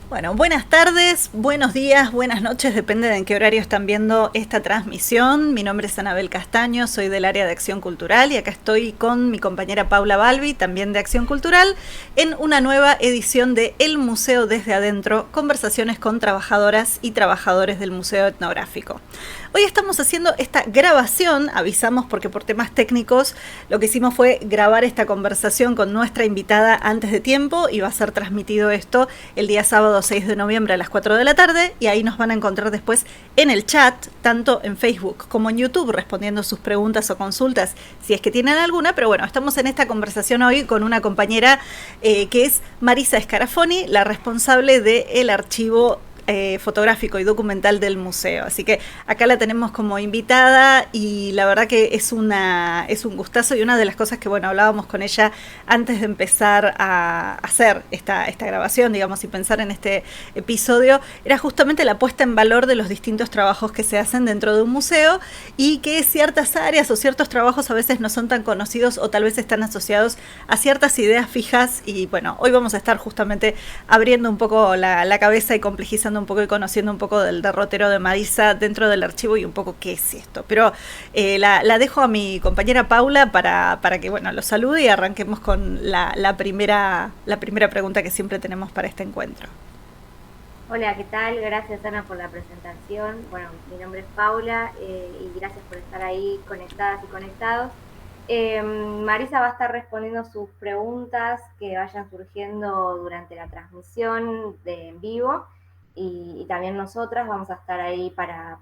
Bueno, buenas tardes, buenos días, buenas noches, depende de en qué horario están viendo esta transmisión. Mi nombre es Anabel Castaño, soy del área de Acción Cultural y acá estoy con mi compañera Paula Balbi, también de Acción Cultural, en una nueva edición de El Museo desde Adentro, conversaciones con trabajadoras y trabajadores del Museo Etnográfico. Hoy estamos haciendo esta grabación, avisamos porque por temas técnicos lo que hicimos fue grabar esta conversación con nuestra invitada antes de tiempo y va a ser transmitido esto el día sábado 6 de noviembre a las 4 de la tarde y ahí nos van a encontrar después en el chat, tanto en Facebook como en YouTube, respondiendo sus preguntas o consultas si es que tienen alguna, pero bueno, estamos en esta conversación hoy con una compañera que es Marisa Scarafoni, la responsable del archivo fotográfico y documental del museo. Así que acá la tenemos como invitada y la verdad que es un gustazo y una de las cosas que, bueno, hablábamos con ella antes de empezar a hacer esta grabación, digamos, y pensar en este episodio, era justamente la puesta en valor de los distintos trabajos que se hacen dentro de un museo y que ciertas áreas o ciertos trabajos a veces no son tan conocidos o tal vez están asociados a ciertas ideas fijas y bueno, hoy vamos a estar justamente abriendo un poco la cabeza y complejizando un poco y conociendo un poco del derrotero de Marisa dentro del archivo y un poco qué es esto. Pero la dejo a mi compañera Paula para que bueno, lo salude y arranquemos con la primera pregunta que siempre tenemos para este encuentro. Hola, ¿qué tal? Gracias Ana por la presentación. Bueno, mi nombre es Paula y gracias por estar ahí conectadas y conectados. Marisa va a estar respondiendo sus preguntas que vayan surgiendo durante la transmisión de en vivo y también nosotras vamos a estar ahí para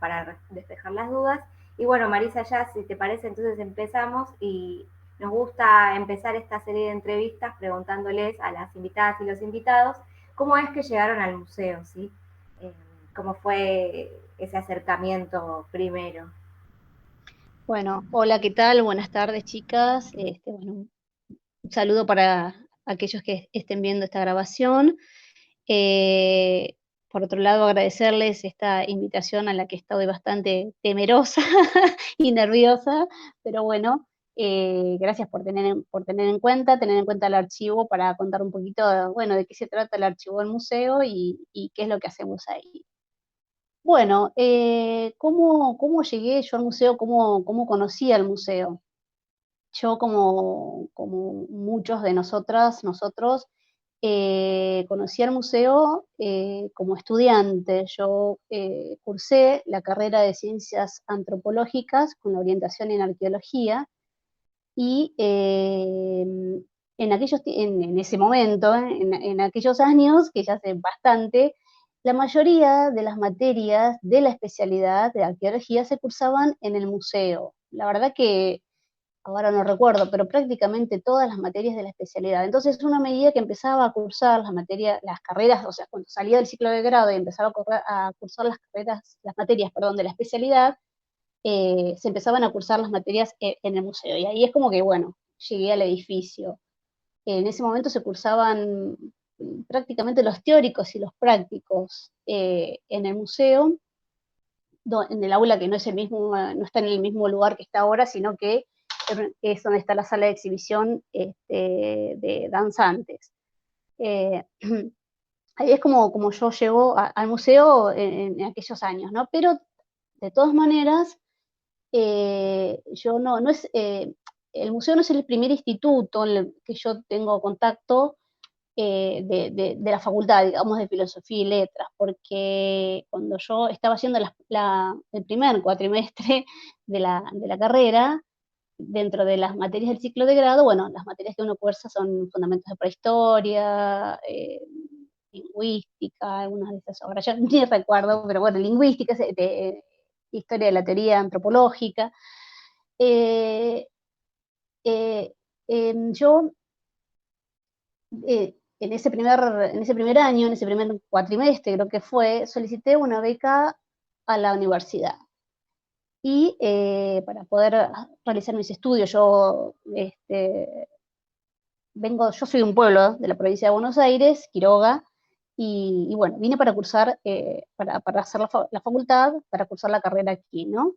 despejar las dudas. Y bueno, Marisa, ya si te parece, entonces empezamos y nos gusta empezar esta serie de entrevistas preguntándoles a las invitadas y los invitados cómo es que llegaron al museo, ¿sí? Eh, ¿Cómo fue ese acercamiento primero? Bueno, hola, ¿qué tal? Buenas tardes, chicas. Bueno, un saludo para aquellos que estén viendo esta grabación. Eh, por otro lado, agradecerles esta invitación a la que estoy bastante temerosa y nerviosa, pero bueno, gracias tener en cuenta el archivo para contar un poquito, bueno, de qué se trata el archivo del museo y qué es lo que hacemos ahí. Bueno, ¿cómo llegué yo al museo? ¿Cómo conocí al museo? Yo, como muchos de nosotras, nosotros, conocí al museo como estudiante. Yo cursé la carrera de Ciencias Antropológicas con la orientación en Arqueología y en ese momento, en aquellos años, que ya hace bastante, la mayoría de las materias de la especialidad de arqueología se cursaban en el museo. La verdad que ahora no recuerdo, pero prácticamente todas las materias de la especialidad. Entonces, una medida que empezaba a cursar las carreras, o sea, cuando salía del ciclo de grado y empezaba a cursar las materias, perdón, de la especialidad, se empezaban a cursar las materias en el museo. Y ahí es como que, bueno, llegué al edificio. En ese momento se cursaban prácticamente los teóricos y los prácticos en el museo, en el aula que no es el mismo, no está en el mismo lugar que está ahora, sino que es donde está la sala de exhibición de danzantes. Eh, Ahí es como yo llego al museo en aquellos años, ¿no? Pero de todas maneras, yo no es, el museo no es el primer instituto en el que yo tengo contacto de la facultad, digamos, de filosofía y letras, porque cuando yo estaba haciendo el primer cuatrimestre de la carrera, dentro de las materias del ciclo de grado, bueno, las materias que uno cursa son fundamentos de prehistoria, lingüística, algunas de esas, ahora ya ni recuerdo, pero bueno, lingüística, historia de la teoría antropológica. Eh, eh, yo en ese primer año, en ese primer cuatrimestre, creo que fue, solicité una beca a la universidad. Y para poder realizar mis estudios, yo soy de un pueblo de la provincia de Buenos Aires, Quiroga, y bueno, vine para cursar, para hacer la facultad, para cursar la carrera aquí, ¿no?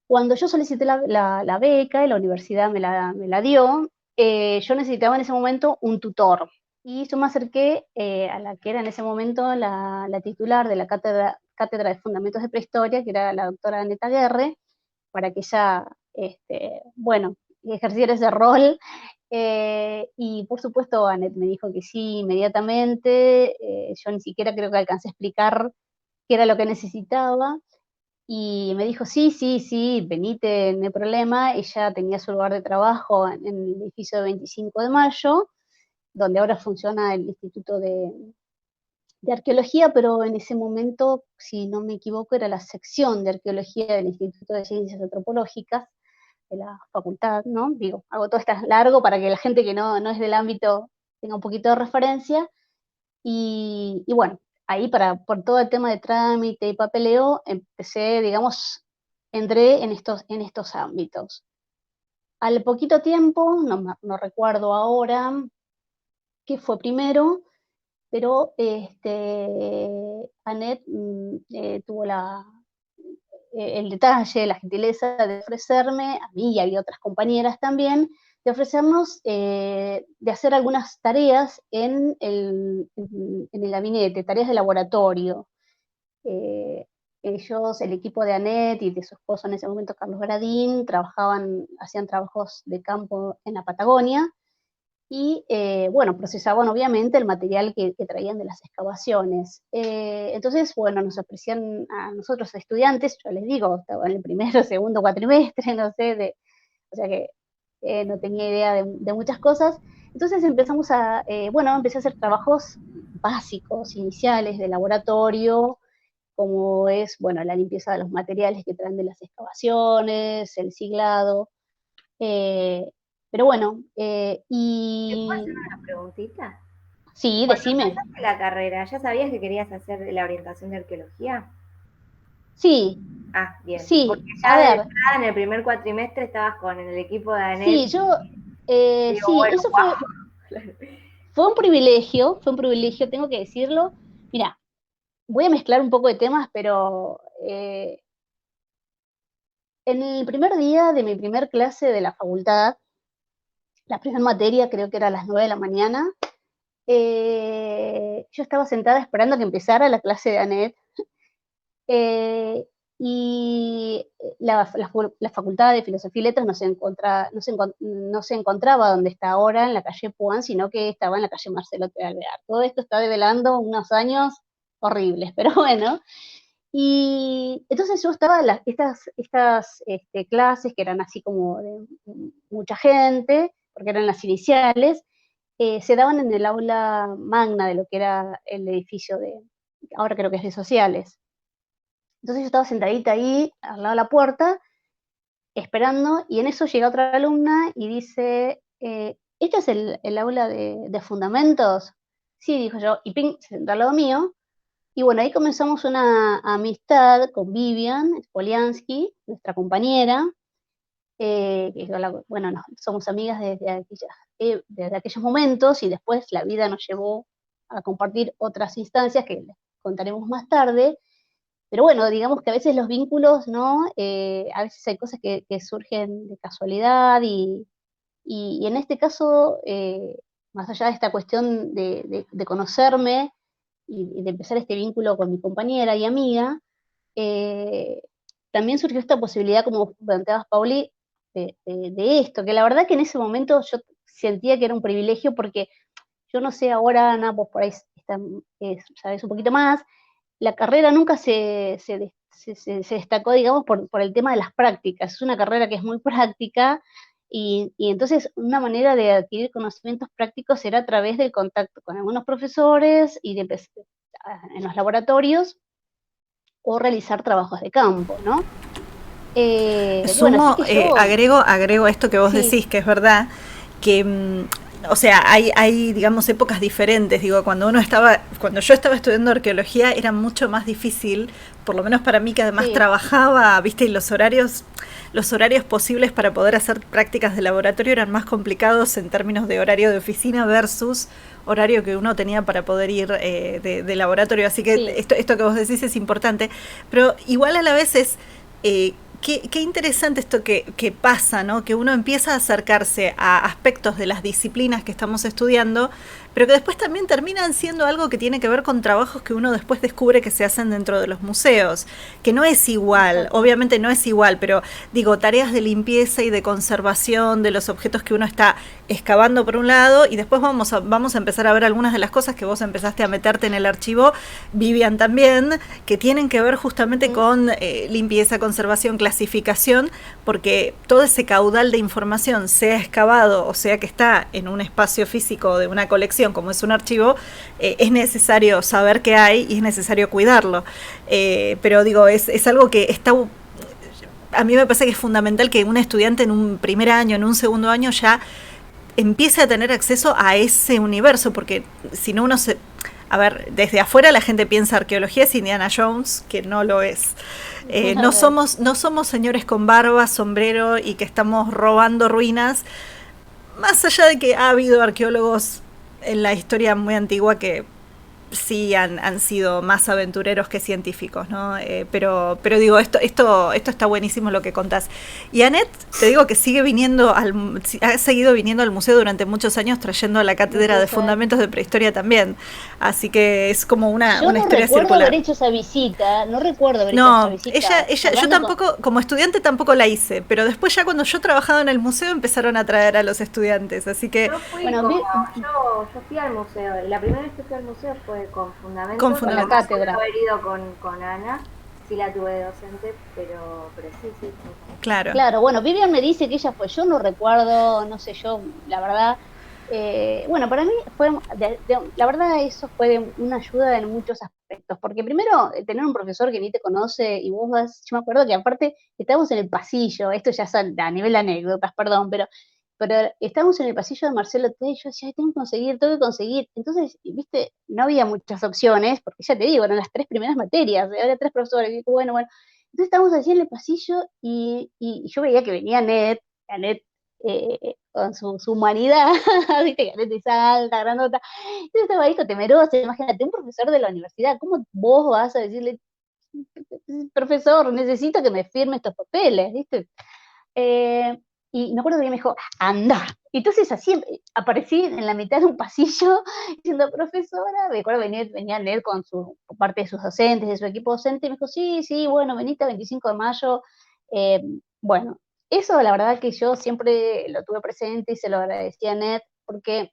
Cuando yo solicité la beca y la universidad me la dio, yo necesitaba en ese momento un tutor. y yo me acerqué a la que era en ese momento la titular de la cátedra de Fundamentos de Prehistoria, que era la doctora Aneta Guerre, para que ella, bueno, ejerciera ese rol. Y por supuesto, Anet me dijo que sí inmediatamente. Yo ni siquiera creo que alcancé a explicar qué era lo que necesitaba. Y me dijo, sí, sí, sí, venite, no hay problema. Ella tenía su lugar de trabajo en el edificio de 25 de Mayo, donde ahora funciona el Instituto de Arqueología, pero en ese momento, si no me equivoco, era la sección de Arqueología del Instituto de Ciencias Antropológicas de la facultad, ¿no? Digo, hago todo esto largo para que la gente que no es del ámbito tenga un poquito de referencia. Y bueno, ahí por todo el tema de trámite y papeleo, empecé, digamos, entré en estos ámbitos. Al poquito tiempo, no recuerdo ahora qué fue primero, pero Anet tuvo el detalle, la gentileza de ofrecerme, a mí y a otras compañeras también, de ofrecernos, de hacer algunas tareas en el gabinete, tareas de laboratorio. Ellos, el equipo de Anet y de su esposo en ese momento, Carlos Gradín, hacían trabajos de campo en la Patagonia, y bueno, procesaban obviamente el material que traían de las excavaciones. Entonces, bueno, nos ofrecían a nosotros estudiantes, yo les digo, estaba en el primero, segundo cuatrimestre, no sé, o sea que no tenía idea de muchas cosas. Entonces bueno, empecé a hacer trabajos básicos, iniciales, de laboratorio, como es, bueno, la limpieza de los materiales que traen de las excavaciones, el siglado. Eh, pero bueno, ¿Te puedo hacer y una preguntita? sí, Cuando decime. empezaste la carrera, ¿ya sabías que querías hacer la orientación de arqueología? Sí, Ah, bien. Porque sí, a ya de ver, entrada en el primer cuatrimestre estabas con el equipo de ANET. sí, Digo, sí, bueno, eso wow. fue un privilegio, tengo que decirlo. Mira, voy a mezclar un poco de temas, pero en el primer día de mi primer clase de la facultad, la primera materia creo que era a las 9 de la mañana, yo estaba sentada esperando que empezara la clase de ANET. Eh, y la Facultad de Filosofía y Letras no se encontraba donde está ahora, en la calle Puan, sino que estaba en la calle Marcelo T. Alvear. Todo esto está develando unos años horribles, pero bueno. Y entonces yo estaba en estas clases que eran así como de mucha gente, porque eran las iniciales, se daban en el aula magna de lo que era el edificio ahora creo que es de sociales. Entonces yo estaba sentadita ahí, al lado de la puerta, esperando, y en eso llega otra alumna y dice, ¿este es el aula de fundamentos? Sí, dijo yo, y ping, se sentó al lado mío, y bueno, ahí comenzamos una amistad con Vivian Spoliansky, nuestra compañera, bueno, somos amigas desde aquellos momentos, y después la vida nos llevó a compartir otras instancias que les contaremos más tarde. Pero bueno, digamos que a veces los vínculos, ¿no? A veces hay cosas que surgen de casualidad, y en este caso, más allá de esta cuestión de conocerme y de empezar este vínculo con mi compañera y amiga, eh, también surgió esta posibilidad, como planteabas, Pauli, de esto, que la verdad que en ese momento yo sentía que era un privilegio, porque yo no sé ahora, Ana, vos por ahí sabés un poquito más. La carrera nunca se destacó, digamos, por el tema de las prácticas. Es una carrera que es muy práctica, y entonces una manera de adquirir conocimientos prácticos era a través del contacto con algunos profesores y de empezar en los laboratorios o realizar trabajos de campo, ¿no? Bueno, así Sumo, que yo, agrego esto que vos sí, decís, que es verdad, que, o sea, hay, digamos, épocas diferentes. Digo, cuando yo estaba estudiando arqueología era mucho más difícil, por lo menos para mí, que además sí, trabajaba, viste, y los horarios posibles para poder hacer prácticas de laboratorio eran más complicados en términos de horario de oficina versus horario que uno tenía para poder ir de laboratorio. Así que sí, esto que vos decís es importante, pero igual a la vez es... Qué interesante esto que pasa, ¿no? Que uno empieza a acercarse a aspectos de las disciplinas que estamos estudiando, pero que después también terminan siendo algo que tiene que ver con trabajos que uno después descubre que se hacen dentro de los museos, que no es igual, obviamente no es igual, pero digo, tareas de limpieza y de conservación de los objetos que uno está excavando por un lado, y después vamos a empezar a ver algunas de las cosas que vos empezaste a meterte en el archivo, Vivian también, que tienen que ver justamente con limpieza, conservación, clasificación, porque todo ese caudal de información, sea excavado o sea que está en un espacio físico de una colección como es un archivo, es necesario saber qué hay y es necesario cuidarlo. Pero digo, es algo que está... A mí me parece que es fundamental que un estudiante en un primer año, en un segundo año ya empiece a tener acceso a ese universo, porque si no uno se... A ver, desde afuera la gente piensa arqueología es Indiana Jones, que no lo es. No somos señores con barba, sombrero y que estamos robando ruinas, más allá de que ha habido arqueólogos en la historia muy antigua que sí han sido más aventureros que científicos, ¿no? Pero digo, esto está buenísimo lo que contás. Y Annette, te digo que ha seguido viniendo al museo durante muchos años, trayendo la cátedra de fundamentos de prehistoria también. Así que es como una historia circular. Haber hecho esa visita, no recuerdo haber hecho esa visita. Ella, yo tampoco, como estudiante tampoco la hice, pero después ya cuando yo trabajaba en el museo empezaron a traer a los estudiantes, así que... Yo fui al museo, la primera vez que fui al museo fue con fundamentos, con la cátedra. Haber ido con Ana, sí la tuve de docente, pero sí. Claro, bueno, Vivian me dice que ella fue, yo no recuerdo, no sé, yo, la verdad, bueno, para mí fue, la verdad eso fue de una ayuda en muchos aspectos, porque primero, tener un profesor que ni te conoce y vos vas, yo me acuerdo que aparte estábamos en el pasillo, esto ya es a nivel de anécdotas, perdón, pero estábamos en el pasillo de Marcelo T. Y yo decía, tengo que conseguir. Entonces, viste, no había muchas opciones, porque ya te digo, eran las 3 primeras materias, había 3 profesores, y bueno. Entonces estábamos así en el pasillo y yo veía que venía Annette con su humanidad, viste, que Annette es alta, grandota. Entonces estaba ahí temerosa, imagínate, un profesor de la universidad, ¿cómo vos vas a decirle, profesor, necesito que me firme estos papeles, viste? Y me acuerdo que me dijo, anda. Y entonces así aparecí en la mitad de un pasillo diciendo, profesora, me acuerdo venía Ned con parte de sus docentes, de su equipo docente, y me dijo, sí, bueno, venite el 25 de mayo. Bueno, eso la verdad que yo siempre lo tuve presente y se lo agradecía a Ned, porque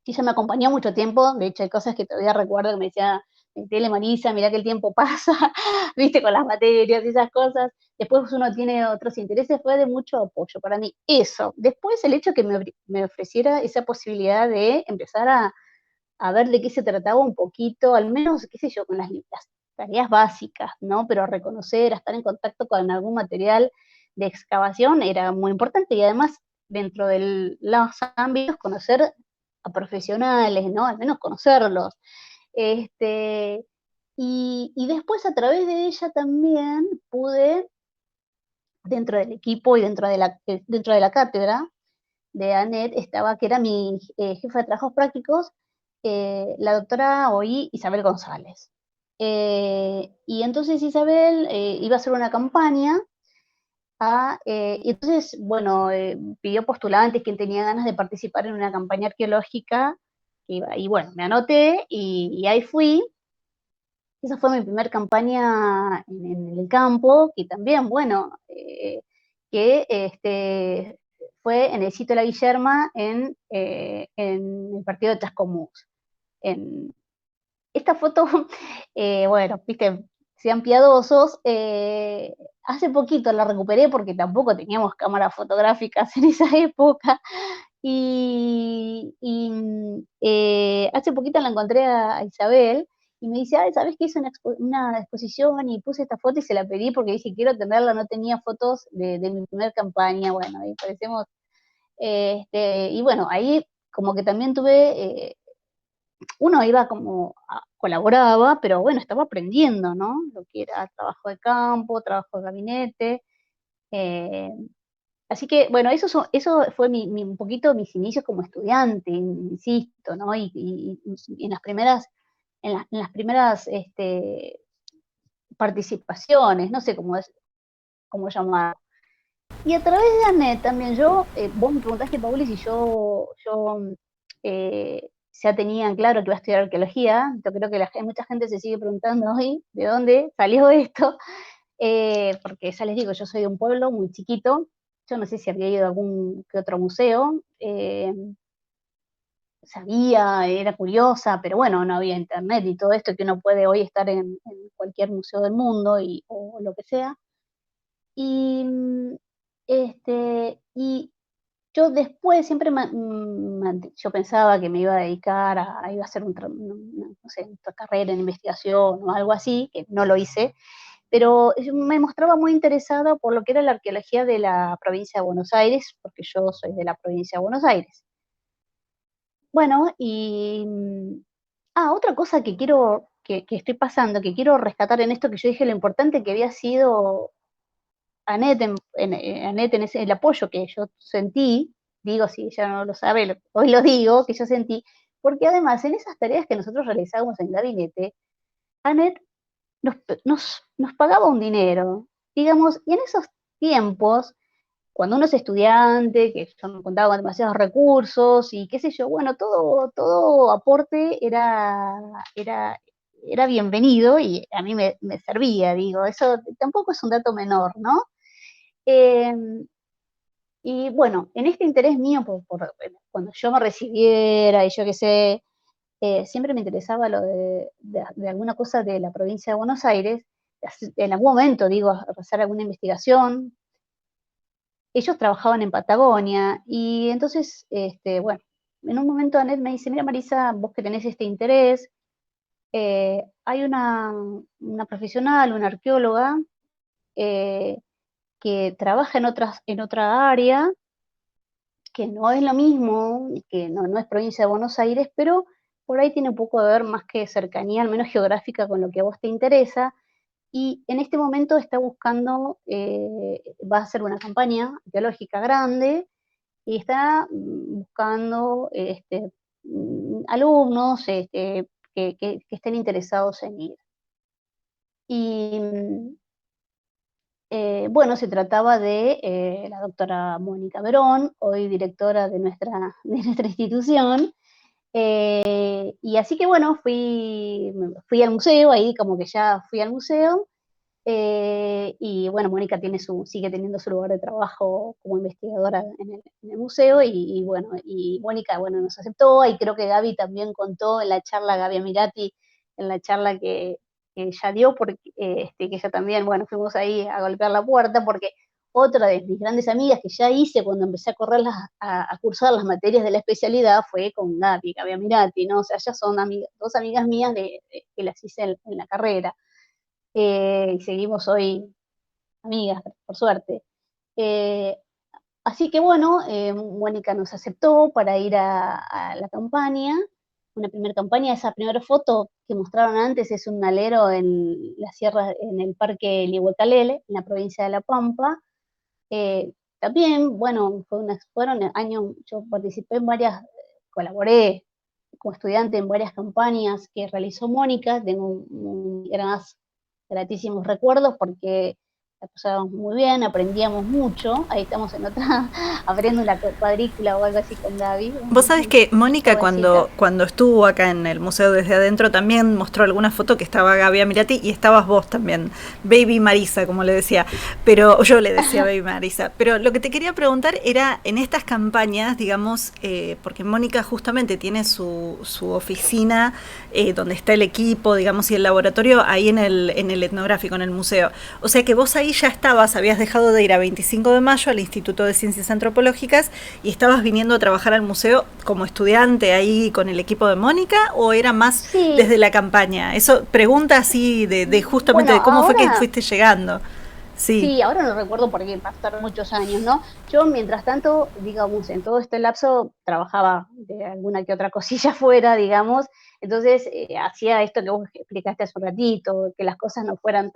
ella me acompañó mucho tiempo, de hecho hay cosas que todavía recuerdo que me decía, Tele Marisa, mirá que el tiempo pasa, viste, con las materias y esas cosas. Después uno tiene otros intereses, fue de mucho apoyo para mí. Eso. Después el hecho que me ofreciera esa posibilidad de empezar a ver de qué se trataba un poquito, al menos, qué sé yo, con las tareas básicas, ¿no? Pero reconocer, estar en contacto con algún material de excavación era muy importante y además dentro de los ámbitos conocer a profesionales, ¿no? Al menos conocerlos. Y después a través de ella también pude, dentro del equipo y dentro de la cátedra de Annette, estaba, que era mi jefa de trabajos prácticos, la doctora hoy Isabel González. Y entonces Isabel iba a hacer una campaña y entonces, bueno, pidió postulantes, quien tenía ganas de participar en una campaña arqueológica, y bueno, me anoté y ahí fui. Esa fue mi primera campaña en el campo, que también, bueno, fue en el sitio de la Guillerma en el partido de Trascomús. Esta foto, bueno, viste, sean piadosos, hace poquito la recuperé porque tampoco teníamos cámaras fotográficas en esa época, hace poquito la encontré a Isabel y me dice, ¿sabes que hice una exposición y puse esta foto y se la pedí porque dije, quiero tenerla, no tenía fotos de mi primer campaña? Bueno, ahí parecemos, y bueno, ahí como que también tuve, uno iba como, colaboraba, pero bueno, estaba aprendiendo, ¿no? Lo que era trabajo de campo, trabajo de gabinete, así que, bueno, eso fue un poquito mis inicios como estudiante, insisto, ¿no? Y en las primeras participaciones, no sé cómo llamar. Y a través de Annette también vos me preguntaste, Pauli, si yo ya tenían claro que iba a estudiar arqueología. Yo creo que mucha gente se sigue preguntando hoy de dónde salió esto, porque ya les digo, yo soy de un pueblo muy chiquito, yo no sé si había ido a algún que otro museo, sabía, era curiosa, pero bueno, no había internet y todo esto que uno puede hoy estar en cualquier museo del mundo o lo que sea. Y, y yo después siempre yo pensaba que me iba a dedicar iba a hacer no sé, otra carrera en investigación o algo así, que no lo hice, pero yo me mostraba muy interesada por lo que era la arqueología de la provincia de Buenos Aires, porque yo soy de la provincia de Buenos Aires. Bueno, otra cosa que que estoy pasando, que quiero rescatar en esto que yo dije, lo importante que había sido Annette Annette el apoyo que yo sentí, digo, si ella no lo sabe, hoy lo digo, que yo sentí, porque además en esas tareas que nosotros realizábamos en gabinete, Annette nos pagaba un dinero, digamos, y en esos tiempos, cuando uno es estudiante, que yo no contaba con demasiados recursos y qué sé yo, bueno, todo aporte era bienvenido y a mí me servía, digo, eso tampoco es un dato menor, ¿no? Eh, y bueno, en este interés mío cuando yo me recibiera y yo qué sé, siempre me interesaba lo de alguna cosa de la provincia de Buenos Aires, en algún momento, digo, hacer alguna investigación. Ellos trabajaban en Patagonia y entonces, bueno, en un momento Anet me dice, mira Marisa, vos que tenés este interés, hay una profesional, una arqueóloga, eh, que trabaja en otra área, que no es lo mismo, que no es provincia de Buenos Aires, pero por ahí tiene un poco de ver más que cercanía, al menos geográfica, con lo que a vos te interesa. Y en este momento está buscando, va a hacer una campaña arqueológica grande y está buscando alumnos que estén interesados en ir. Y bueno, se trataba de la doctora Mónica Verón, hoy directora de de nuestra institución. Y así que bueno, fui al museo, ahí como que ya fui al museo. Y bueno, Mónica sigue teniendo su lugar de trabajo como investigadora en el museo. Bueno, y Mónica, bueno, nos aceptó. Y creo que Gaby también contó en la charla, Gaby Amirati, en la charla que ella dio, porque que ella también, bueno, fuimos ahí a golpear la puerta, porque otra de mis grandes amigas que ya hice cuando empecé a a cursar las materias de la especialidad fue con Gaby Amirati, ¿no? O sea, ellas son dos amigas mías que las hice en la carrera. Y seguimos hoy amigas, por suerte. Eh, Así que bueno, Mónica nos aceptó para ir a la campaña, una primera campaña. Esa primera foto que mostraron antes es un alero en la sierra, en el parque Lihuecalele, en la provincia de La Pampa. También, bueno, fueron años, yo participé en colaboré como estudiante en varias campañas que realizó Mónica, tengo gratísimos recuerdos porque la pasábamos muy bien, aprendíamos mucho, ahí estamos en otra, abriendo una cuadrícula o algo así con Gaby. Vos sabés que Mónica Jovencita. cuando estuvo acá en el museo desde adentro también mostró alguna foto que estaba Gaby Amirati y estabas vos también, Baby Marisa, como le decía, pero yo le decía Baby Marisa. Pero lo que te quería preguntar era en estas campañas, digamos, porque Mónica justamente tiene su oficina donde está el equipo, digamos, y el laboratorio ahí en el etnográfico, en el museo. O sea que vos ahí ya habías dejado de ir a 25 de mayo al Instituto de Ciencias Antropológicas y estabas viniendo a trabajar al museo como estudiante ahí con el equipo de Mónica, o era más Sí, desde la campaña. Eso pregunta así de justamente bueno, de cómo fue que fuiste llegando. Sí. sí, ahora no recuerdo porque pasaron muchos años, ¿no? Yo, mientras tanto, digamos, en todo este lapso trabajaba de alguna que otra cosilla fuera, digamos, entonces hacía esto que vos explicaste hace un ratito, que las cosas no fueran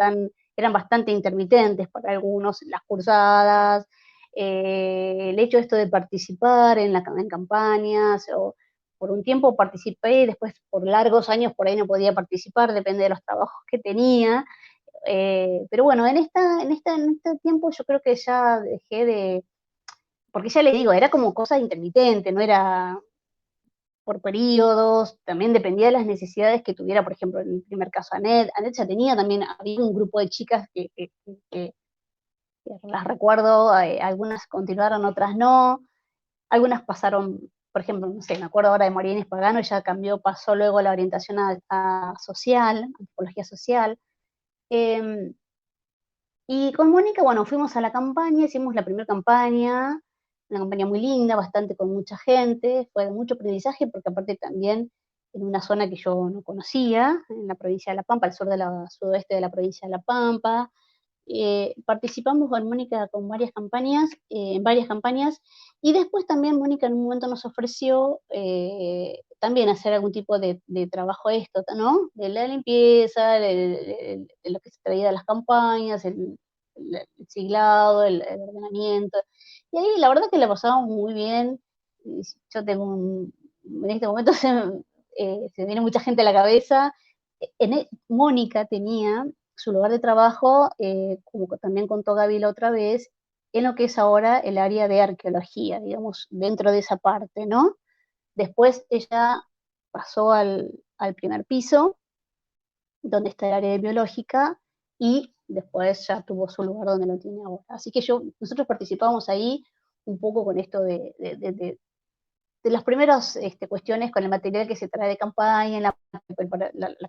eran bastante intermitentes para algunos, las cursadas, el hecho esto de participar en campañas, o por un tiempo participé y después por largos años por ahí no podía participar, depende de los trabajos que tenía. Pero bueno, en este tiempo yo creo que ya dejé porque ya le digo, era como cosa intermitente, no era por periodos, también dependía de las necesidades que tuviera, por ejemplo, en el primer caso Anet ya tenía también, había un grupo de chicas que las recuerdo, algunas continuaron, otras no, algunas pasaron, por ejemplo, no sé, me acuerdo ahora de María Pagano, ella cambió, pasó luego a la orientación a social, antropología social. Y con Mónica, bueno, fuimos a la campaña, hicimos la primera campaña, una campaña muy linda, bastante con mucha gente, fue de mucho aprendizaje, porque aparte también en una zona que yo no conocía, en la provincia de La Pampa, al sudoeste de la provincia de La Pampa. Participamos con Mónica con varias campañas, en varias campañas, y después también Mónica en un momento nos ofreció también hacer algún tipo de trabajo esto, ¿no? De la limpieza, de lo que se traía de las campañas, el siglado, el ordenamiento. Y ahí la verdad que la pasamos muy bien. Yo tengo en este momento se me viene mucha gente a la cabeza. Mónica tenía su lugar de trabajo, como también contó Gaby la otra vez, en lo que es ahora el área de arqueología, digamos, dentro de esa parte, ¿no? Después ella pasó al primer piso, donde está el área de biológica, y después ya tuvo su lugar donde lo tiene ahora. Así que nosotros participamos ahí un poco con esto de las primeras cuestiones con el material que se trae de campaña, la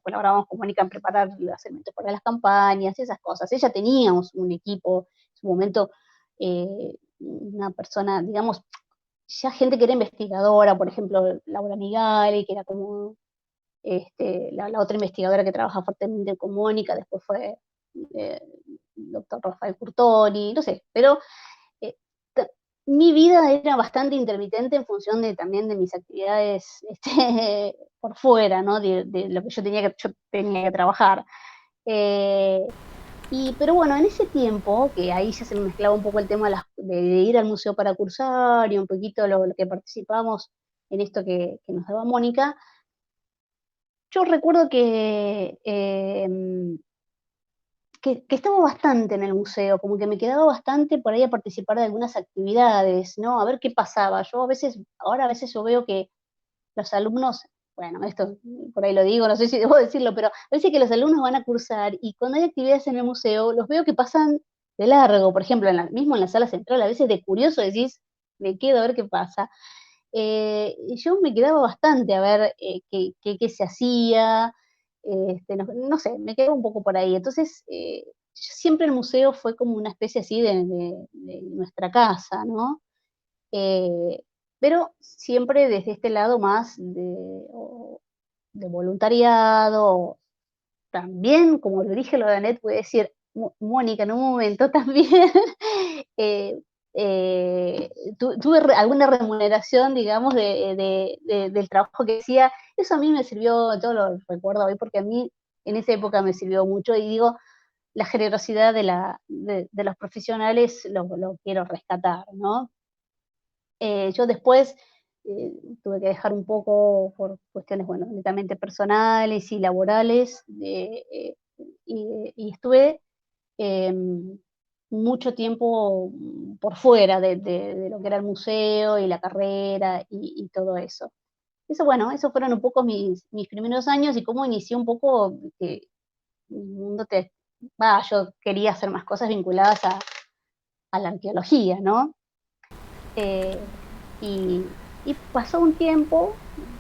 colaborábamos con Mónica en preparar los elementos para las campañas, esas cosas. Ella tenía un equipo, en su momento, una persona, digamos, ya gente que era investigadora, por ejemplo, Laura Migali, que era como la otra investigadora que trabaja fuertemente con Mónica, después fue el doctor Rafael Curtoni, no sé, pero eh, mi vida era bastante intermitente en función también de mis actividades por fuera, ¿no? De lo que yo tenía que trabajar. Pero bueno, en ese tiempo, que ahí ya se me mezclaba un poco el tema de ir al museo para cursar y un poquito lo que participamos en esto que nos daba Mónica, yo recuerdo que estaba bastante en el museo, como que me quedaba bastante por ahí a participar de algunas actividades, ¿no? A ver qué pasaba. Ahora a veces yo veo que los alumnos, bueno, esto por ahí lo digo, no sé si debo decirlo, pero a veces que los alumnos van a cursar y cuando hay actividades en el museo, los veo que pasan de largo, por ejemplo, mismo en la sala central, a veces de curioso decís, me quedo a ver qué pasa. Yo me quedaba bastante a ver qué se hacía, no sé, me quedaba un poco por ahí. Entonces, siempre el museo fue como una especie así de nuestra casa, ¿no? Eh, pero siempre desde este lado más de voluntariado, también, como lo dije lo de Anet, puede decir, Mónica, en un momento también eh, tuve alguna remuneración, digamos, del trabajo que hacía. Eso a mí me sirvió, yo lo recuerdo hoy, porque a mí en esa época me sirvió mucho, y digo, la generosidad de los profesionales lo quiero rescatar, ¿no? Yo después tuve que dejar un poco por cuestiones, bueno, netamente personales y laborales, y estuve eh, mucho tiempo por fuera de lo que era el museo y la carrera y todo eso. Eso, bueno, esos fueron un poco mis primeros años y cómo inicié un poco que mi mundo yo quería hacer más cosas vinculadas a la arqueología, ¿no? Eh, y pasó un tiempo,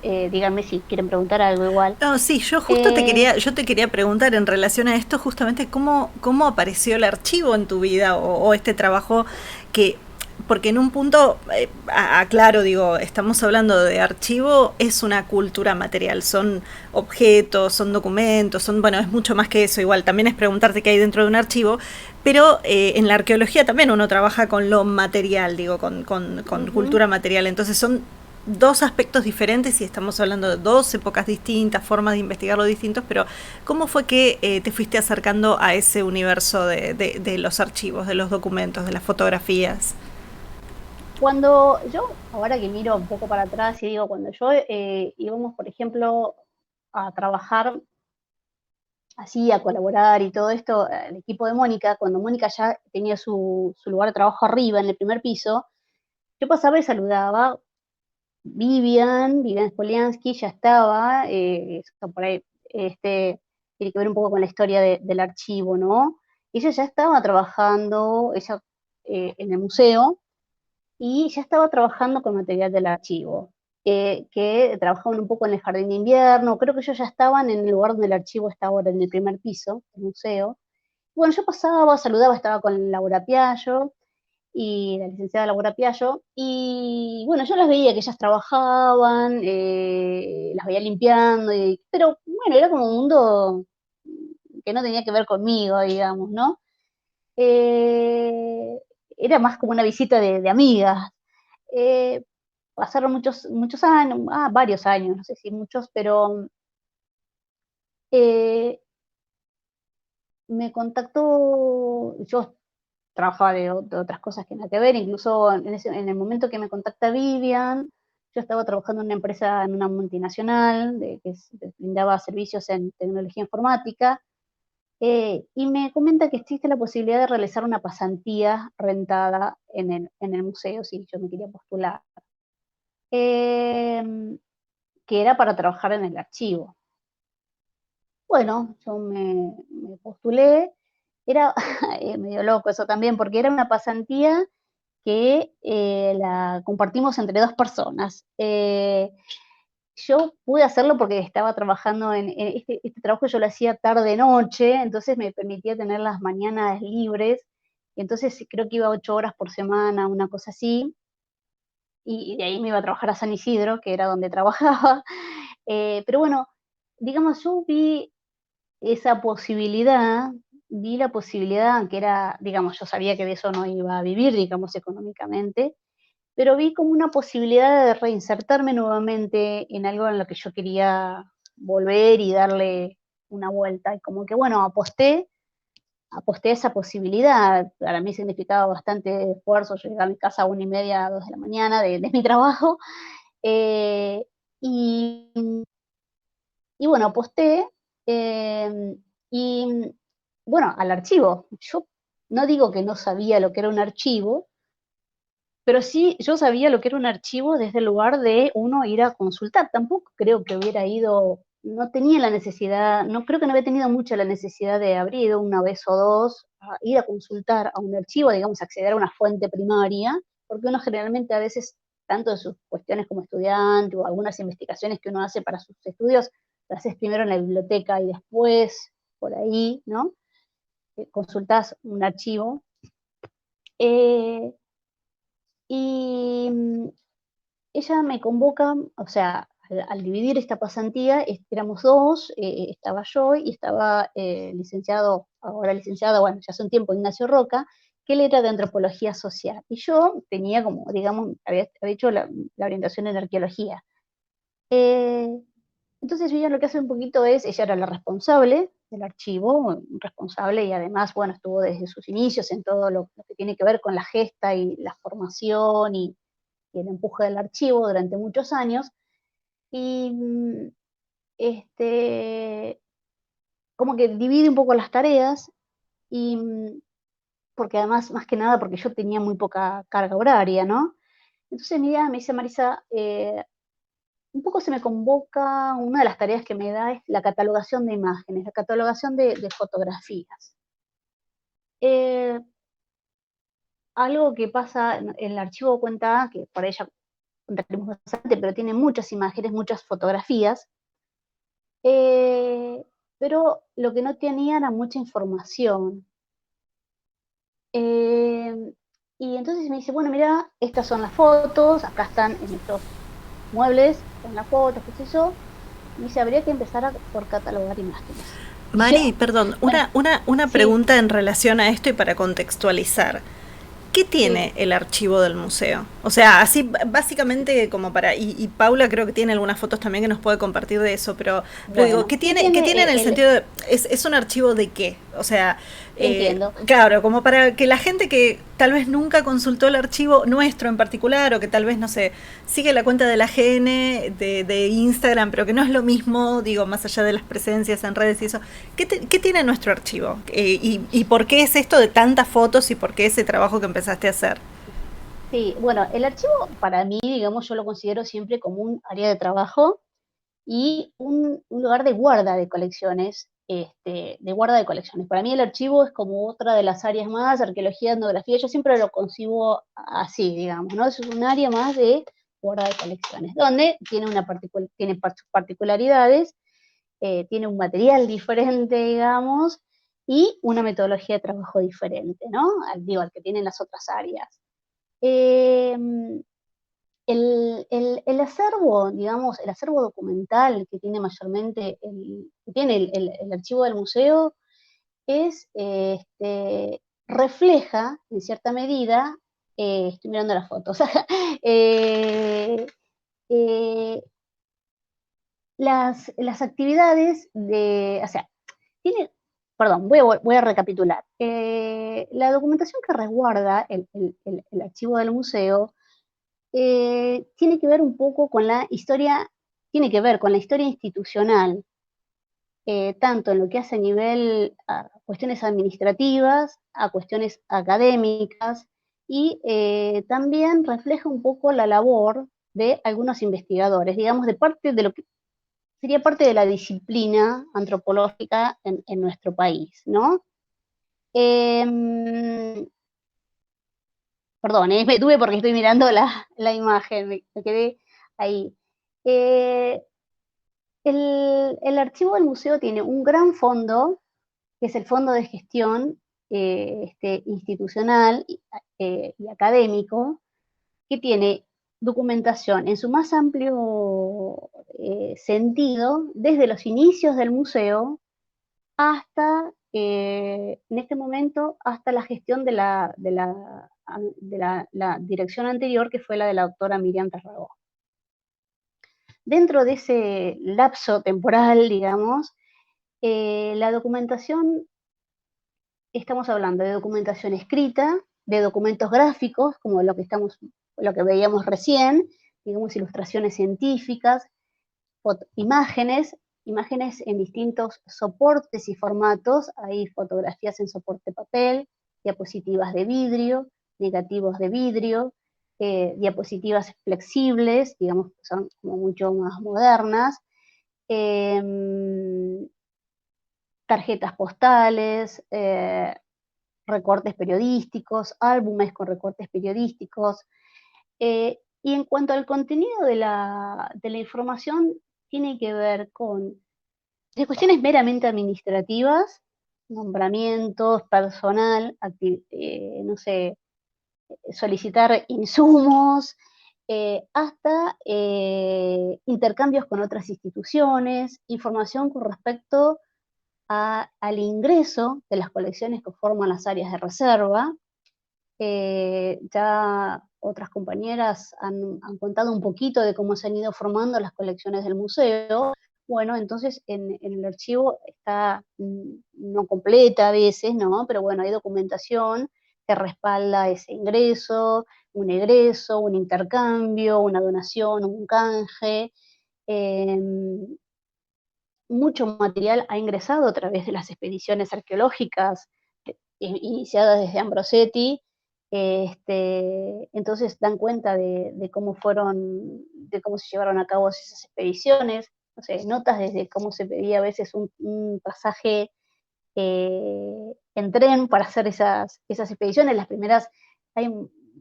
díganme si quieren preguntar algo igual. No, sí, yo justo Eh, yo te quería preguntar en relación a esto, justamente cómo apareció el archivo en tu vida o este trabajo que, porque en un punto, aclaro, digo, estamos hablando de archivo, es una cultura material, son objetos, son documentos, bueno, es mucho más que eso, igual, también es preguntarte qué hay dentro de un archivo, pero en la arqueología también uno trabaja con lo material, digo, con Ujú. cultura material, entonces son dos aspectos diferentes y estamos hablando de dos épocas distintas, formas de investigarlo distintos, pero ¿cómo fue que te fuiste acercando a ese universo de los archivos, de los documentos, de las fotografías? Cuando yo, ahora que miro un poco para atrás y digo, cuando yo íbamos, por ejemplo, a trabajar así, a colaborar y todo esto, el equipo de Mónica, cuando Mónica ya tenía su lugar de trabajo arriba, en el primer piso, yo pasaba y saludaba, Vivian Spoliansky ya estaba, eso por ahí tiene que ver un poco con la historia del archivo, ¿no? Ella ya estaba trabajando en el museo y ya estaba trabajando con material del archivo, que trabajaban un poco en el jardín de invierno, creo que ellos ya estaban en el lugar donde el archivo está ahora, en el primer piso del museo. Bueno, yo pasaba, saludaba, estaba con Laura Piaggio, y la licenciada Laura Piaggio, y bueno, yo las veía que ellas trabajaban, las veía limpiando, pero bueno, era como un mundo que no tenía que ver conmigo, digamos, ¿no? Eh, Era más como una visita de amigas. Eh, Pasaron muchos años, varios años, no sé si muchos, pero eh, me contactó, yo trabajaba de otras cosas que nada que ver, incluso en el momento que me contacta Vivian, yo estaba trabajando en una empresa, en una multinacional, que brindaba servicios en tecnología informática, y me comenta que existe la posibilidad de realizar una pasantía rentada en el museo, si yo me quería postular, que era para trabajar en el archivo. Bueno, yo me postulé, era medio loco eso también, porque era una pasantía que la compartimos entre dos personas. Yo pude hacerlo porque estaba trabajando en este trabajo, yo lo hacía tarde-noche, entonces me permitía tener las mañanas libres, y entonces creo que iba 8 horas por semana, una cosa así, y de ahí me iba a trabajar a San Isidro, que era donde trabajaba. Pero bueno, digamos, yo esa posibilidad, vi la posibilidad, que era, digamos, yo sabía que de eso no iba a vivir, digamos, económicamente, pero vi como una posibilidad de reinsertarme nuevamente en algo en lo que yo quería volver y darle una vuelta. Y como que, bueno, aposté a esa posibilidad. Para mí significaba bastante esfuerzo. Yo llegaba a mi casa a 1:30, 2 de la mañana de mi trabajo. Eh, y, y bueno, aposté. Y bueno, al archivo. Yo no digo que no sabía lo que era un archivo, pero sí, yo sabía lo que era un archivo desde el lugar de uno ir a consultar. Tampoco creo que hubiera ido, no tenía la necesidad, no creo que no había tenido mucha la necesidad de haber ido una vez o dos a ir a consultar a un archivo, digamos, acceder a una fuente primaria, porque uno generalmente a veces, tanto de sus cuestiones como estudiante o algunas investigaciones que uno hace para sus estudios, las haces primero en la biblioteca y después por ahí, ¿no? Consultás un archivo. Eh, y ella me convoca, o sea, al dividir esta pasantía, éramos dos, estaba yo y estaba licenciado, ahora licenciado, bueno, ya hace un tiempo, Ignacio Roca, que él era de antropología social. Y yo tenía como, digamos, había hecho la orientación en arqueología. Entonces ella lo que hace un poquito es, ella era la responsable del archivo, responsable y además, bueno, estuvo desde sus inicios en todo lo que tiene que ver con la gesta y la formación y el empuje del archivo durante muchos años. Y como que divide un poco las tareas, y porque además, más que nada, porque yo tenía muy poca carga horaria, ¿no? Entonces me dice Marisa, un poco se me convoca, una de las tareas que me da es la catalogación de imágenes, la catalogación de fotografías. Algo que pasa en el archivo cuenta, que por ella contaremos bastante, pero tiene muchas imágenes, muchas fotografías, pero lo que no tenía era mucha información. Y entonces me dice, bueno, mira, estas son las fotos, acá están en estos muebles, con las fotos, qué sé yo. Me dice, habría que empezar por catalogar imágenes. Mari, perdón, una Sí. pregunta en relación a esto y para contextualizar. ¿Qué tiene el archivo del museo? O sea, así básicamente como para... Y Paula creo que tiene algunas fotos también que nos puede compartir de eso, pero Bueno, digo, ¿qué tiene en el sentido de... ¿Es un archivo de qué? O sea, entiendo. claro, como para que la gente que tal vez nunca consultó el archivo nuestro en particular, o que tal vez, no sé, sigue la cuenta de la GN de Instagram, pero que no es lo mismo, digo, más allá de las presencias en redes y eso, ¿qué tiene nuestro archivo? Y por qué es esto de tantas fotos y por qué ese trabajo que empezaste a hacer? Sí, bueno, el archivo para mí, digamos, yo lo considero siempre como un área de trabajo y un lugar de guarda de colecciones, de guarda de colecciones. Para mí el archivo es como otra de las áreas más, arqueología, etnografía, yo siempre lo concibo así, digamos, ¿no? Es un área más de guarda de colecciones, donde tiene, tiene sus particularidades, tiene un material diferente, digamos, y una metodología de trabajo diferente, ¿no? Digo, al que tienen las otras áreas. Eh, el acervo, digamos, el acervo documental que tiene mayormente, que tiene el archivo del museo, es, refleja, en cierta medida, estoy mirando las fotos, eh, eh, las actividades de, o sea, tiene, perdón, voy a recapitular. La documentación que resguarda el archivo del museo tiene que ver un poco con la historia, tiene que ver con la historia institucional, tanto en lo que hace a nivel a cuestiones administrativas, a cuestiones académicas, y también refleja un poco la labor de algunos investigadores, digamos, de parte de lo que sería parte de la disciplina antropológica en nuestro país, ¿no? Eh, Perdón, me tuve porque estoy mirando la imagen, me quedé ahí. Eh, el archivo del museo tiene un gran fondo, que es el fondo de gestión institucional y académico, que tiene documentación en su más amplio sentido, desde los inicios del museo hasta, en este momento, hasta la gestión la dirección anterior, que fue la de la doctora Miriam Tarragó. Dentro de ese lapso temporal, digamos, la documentación, estamos hablando de documentación escrita, de documentos gráficos, como lo que veíamos recién, digamos, ilustraciones científicas, imágenes en distintos soportes y formatos. Hay fotografías en soporte papel, diapositivas de vidrio, negativos de vidrio, diapositivas flexibles, digamos, que son como mucho más modernas, tarjetas postales, recortes periodísticos, álbumes con recortes periodísticos. Y en cuanto al contenido de la información, tiene que ver con cuestiones meramente administrativas, nombramientos, personal, no sé, solicitar insumos, hasta intercambios con otras instituciones, información con respecto al ingreso de las colecciones que forman las áreas de reserva. Ya otras compañeras han contado un poquito de cómo se han ido formando las colecciones del museo. Bueno, entonces en el archivo está no completa a veces, ¿no? Pero bueno, hay documentación que respalda ese ingreso, un intercambio, una donación, un canje. Mucho material ha ingresado a través de las expediciones arqueológicas iniciadas desde Ambrosetti. Entonces dan cuenta de cómo se llevaron a cabo esas expediciones, no sé, notas desde cómo se pedía a veces un pasaje en tren para hacer esas expediciones. Las primeras,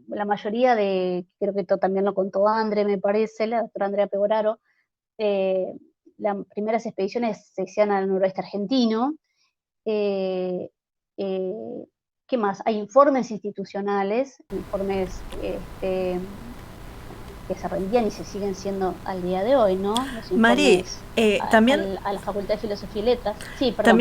la mayoría creo que esto también lo contó Andre, me parece, la doctora Andrea Pegoraro, las primeras expediciones se hacían al noroeste argentino. ¿Qué más? Hay informes institucionales, informes que se rendían y se siguen siendo al día de hoy, ¿no? Los Mari, también a la Facultad de Filosofía y Letras. Sí, perdón.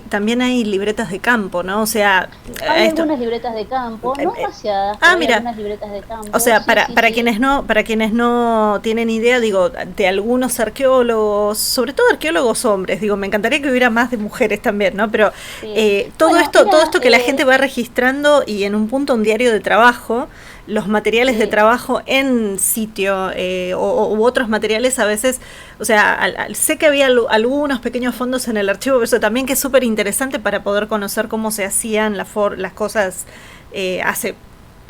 También hay libretas de campo, ¿no? O sea, hay algunas libretas de campo, no demasiadas, pero hay algunas libretas de campo. O sea, para quienes no tienen idea, digo, de algunos arqueólogos, sobre todo arqueólogos hombres, digo, me encantaría que hubiera más de mujeres también, ¿no? Pero todo esto que la gente va registrando, y en un punto un diario de trabajo, los materiales de trabajo en sitio u otros materiales a veces, o sea, sé que había algunos pequeños fondos en el archivo, pero eso también que es súper interesante para poder conocer cómo se hacían las cosas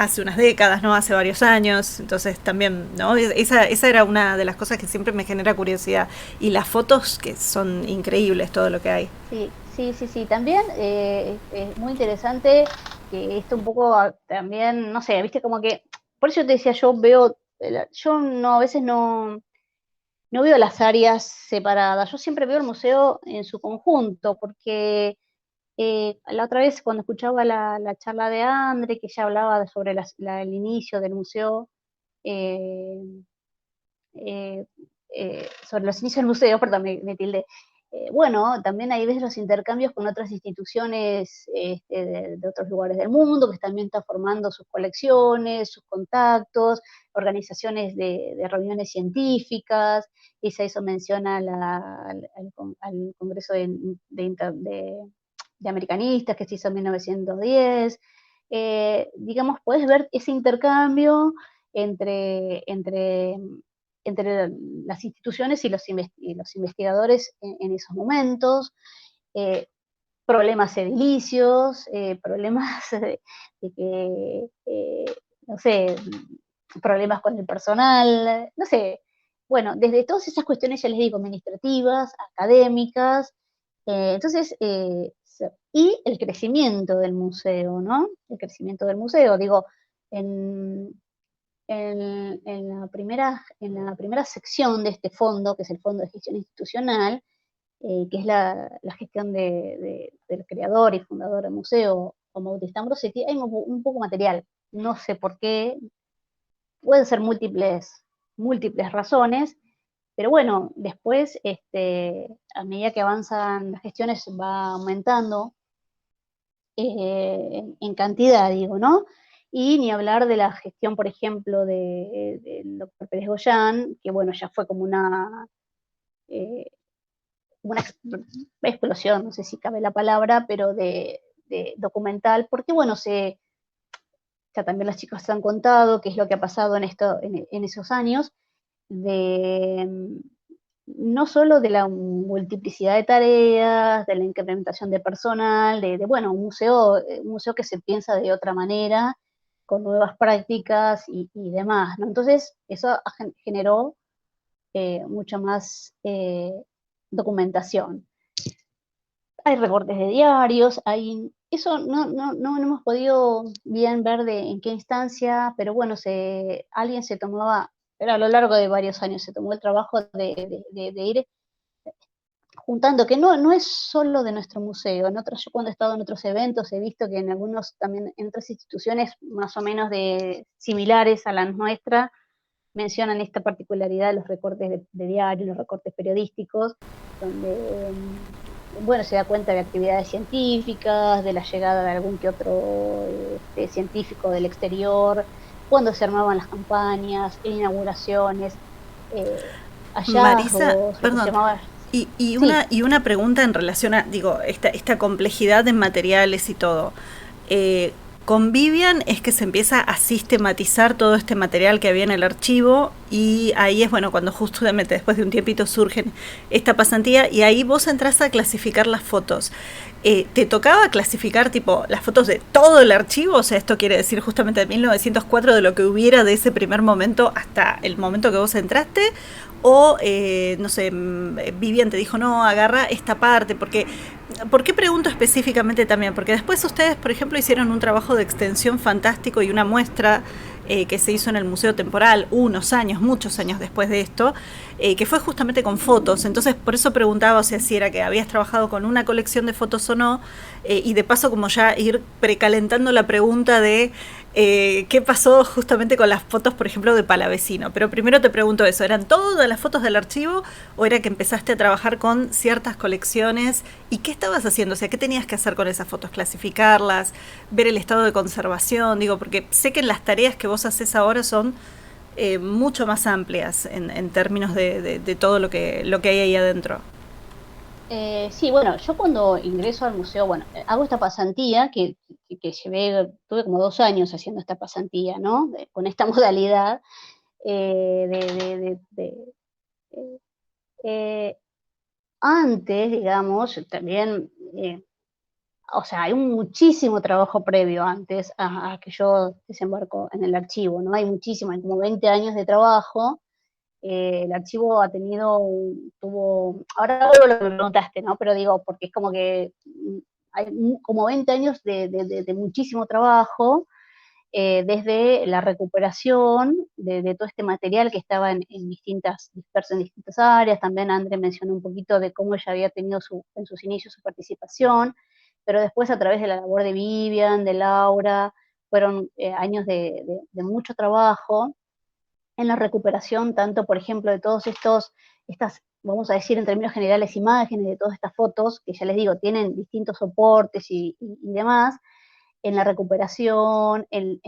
hace unas décadas, ¿no? Hace varios años, entonces también, ¿no? Esa era una de las cosas que siempre me genera curiosidad. Y las fotos que son increíbles, todo lo que hay. Sí, sí, sí, sí. También es muy interesante que esto un poco también, no sé, viste como que, por eso te decía, yo no, a veces no veo las áreas separadas, yo siempre veo el museo en su conjunto, porque la otra vez cuando escuchaba la charla de Andre, que ya hablaba sobre el inicio del museo, eh, eh, sobre los inicios del museo, perdón, me tildé. Bueno, también ahí ves los intercambios con otras instituciones de otros lugares del mundo, que también están formando sus colecciones, sus contactos, organizaciones de reuniones científicas, y se hizo mención al Congreso de Americanistas que se hizo en 1910. Digamos, puedes ver ese intercambio entre entre las instituciones y los investigadores en esos momentos, eh, problemas edilicios, problemas de que, no sé, problemas con el personal, no sé. Bueno, desde todas esas cuestiones, ya les digo, administrativas, académicas, entonces, y el crecimiento del museo, ¿no? El crecimiento del museo, digo, en, en la primera sección de este fondo, que es el Fondo de Gestión Institucional, que es la gestión del creador y fundador del museo, como Bautista Ambrosetti, hay un poco material. No sé por qué, pueden ser múltiples razones, pero bueno, después, a medida que avanzan las gestiones, va aumentando en cantidad, digo, ¿no? Y ni hablar de la gestión, por ejemplo, del doctor Pérez Goyán, que bueno, ya fue como eh, una explosión, no sé si cabe la palabra, pero de documental, porque bueno, ya también las chicas se han contado qué es lo que ha pasado en esos años, de no solo de la multiplicidad de tareas, de la incrementación de personal, bueno, un museo que se piensa de otra manera, con nuevas prácticas y demás, ¿no? Entonces, eso generó mucha más documentación. Hay recortes de diarios, eso no hemos podido bien ver en qué instancia, pero bueno, alguien se tomaba, pero a lo largo de varios años se tomó el trabajo de ir juntando, que no es solo de nuestro museo. Yo cuando he estado en otros eventos he visto que en algunos, también en otras instituciones más o menos similares a la nuestra, mencionan esta particularidad de los recortes de diario, los recortes periodísticos, donde, bueno, se da cuenta de actividades científicas, de la llegada de algún que otro científico del exterior, cuando se armaban las campañas, inauguraciones, eh, Marisa, hallazgos, lo que se perdón, llamaba... una, Sí, y una pregunta en relación a, digo, esta complejidad de materiales y todo. Eh, con Vivian es que se empieza a sistematizar todo este material que había en el archivo y ahí es, bueno, cuando justamente después de un tiempito surge esta pasantía y ahí vos entras a clasificar las fotos. ¿Te tocaba clasificar tipo las fotos de todo el archivo? O sea, esto quiere decir justamente de 1904, de lo que hubiera de ese primer momento hasta el momento que vos entraste, o no sé, Vivian te dijo, no, agarra esta parte, porque, ¿por qué pregunto específicamente también? Porque después ustedes, por ejemplo, hicieron un trabajo de extensión fantástico y una muestra que se hizo en el Museo Temporal unos años, muchos años después de esto, que fue justamente con fotos. Entonces, por eso preguntaba, o sea, si era que habías trabajado con una colección de fotos o no, y de paso como ya ir precalentando la pregunta de qué pasó justamente con las fotos, por ejemplo, de Palavecino. Pero primero te pregunto eso, ¿eran todas las fotos del archivo o era que empezaste a trabajar con ciertas colecciones? ¿Y qué estabas haciendo? O sea, ¿qué tenías que hacer con esas fotos? ¿Clasificarlas? ¿Ver el estado de conservación? Digo, porque sé que las tareas que vos haces ahora son mucho más amplias en términos de todo lo que hay ahí adentro. sí, bueno, yo cuando ingreso al museo, bueno, hago esta pasantía que tuve como 2 años haciendo esta pasantía, ¿no? Con esta modalidad eh, de, de- de- de- eh, eh, antes, digamos, también o sea, hay muchísimo trabajo previo antes a que yo desembarco en el archivo, ¿no? Hay muchísimo, hay como 20 años de trabajo. El archivo tuvo, ahora vuelvo a lo que me preguntaste, ¿no? Pero digo, porque es como que hay como 20 años de muchísimo trabajo, desde la recuperación de todo este material que estaba disperso en distintas áreas. También André mencionó un poquito de cómo ella había tenido en sus inicios su participación, pero después a través de la labor de Vivian, de Laura, fueron años de mucho trabajo en la recuperación, tanto, por ejemplo, de todos estas, vamos a decir en términos generales, imágenes, de todas estas fotos, que ya les digo, tienen distintos soportes y demás, en la recuperación, en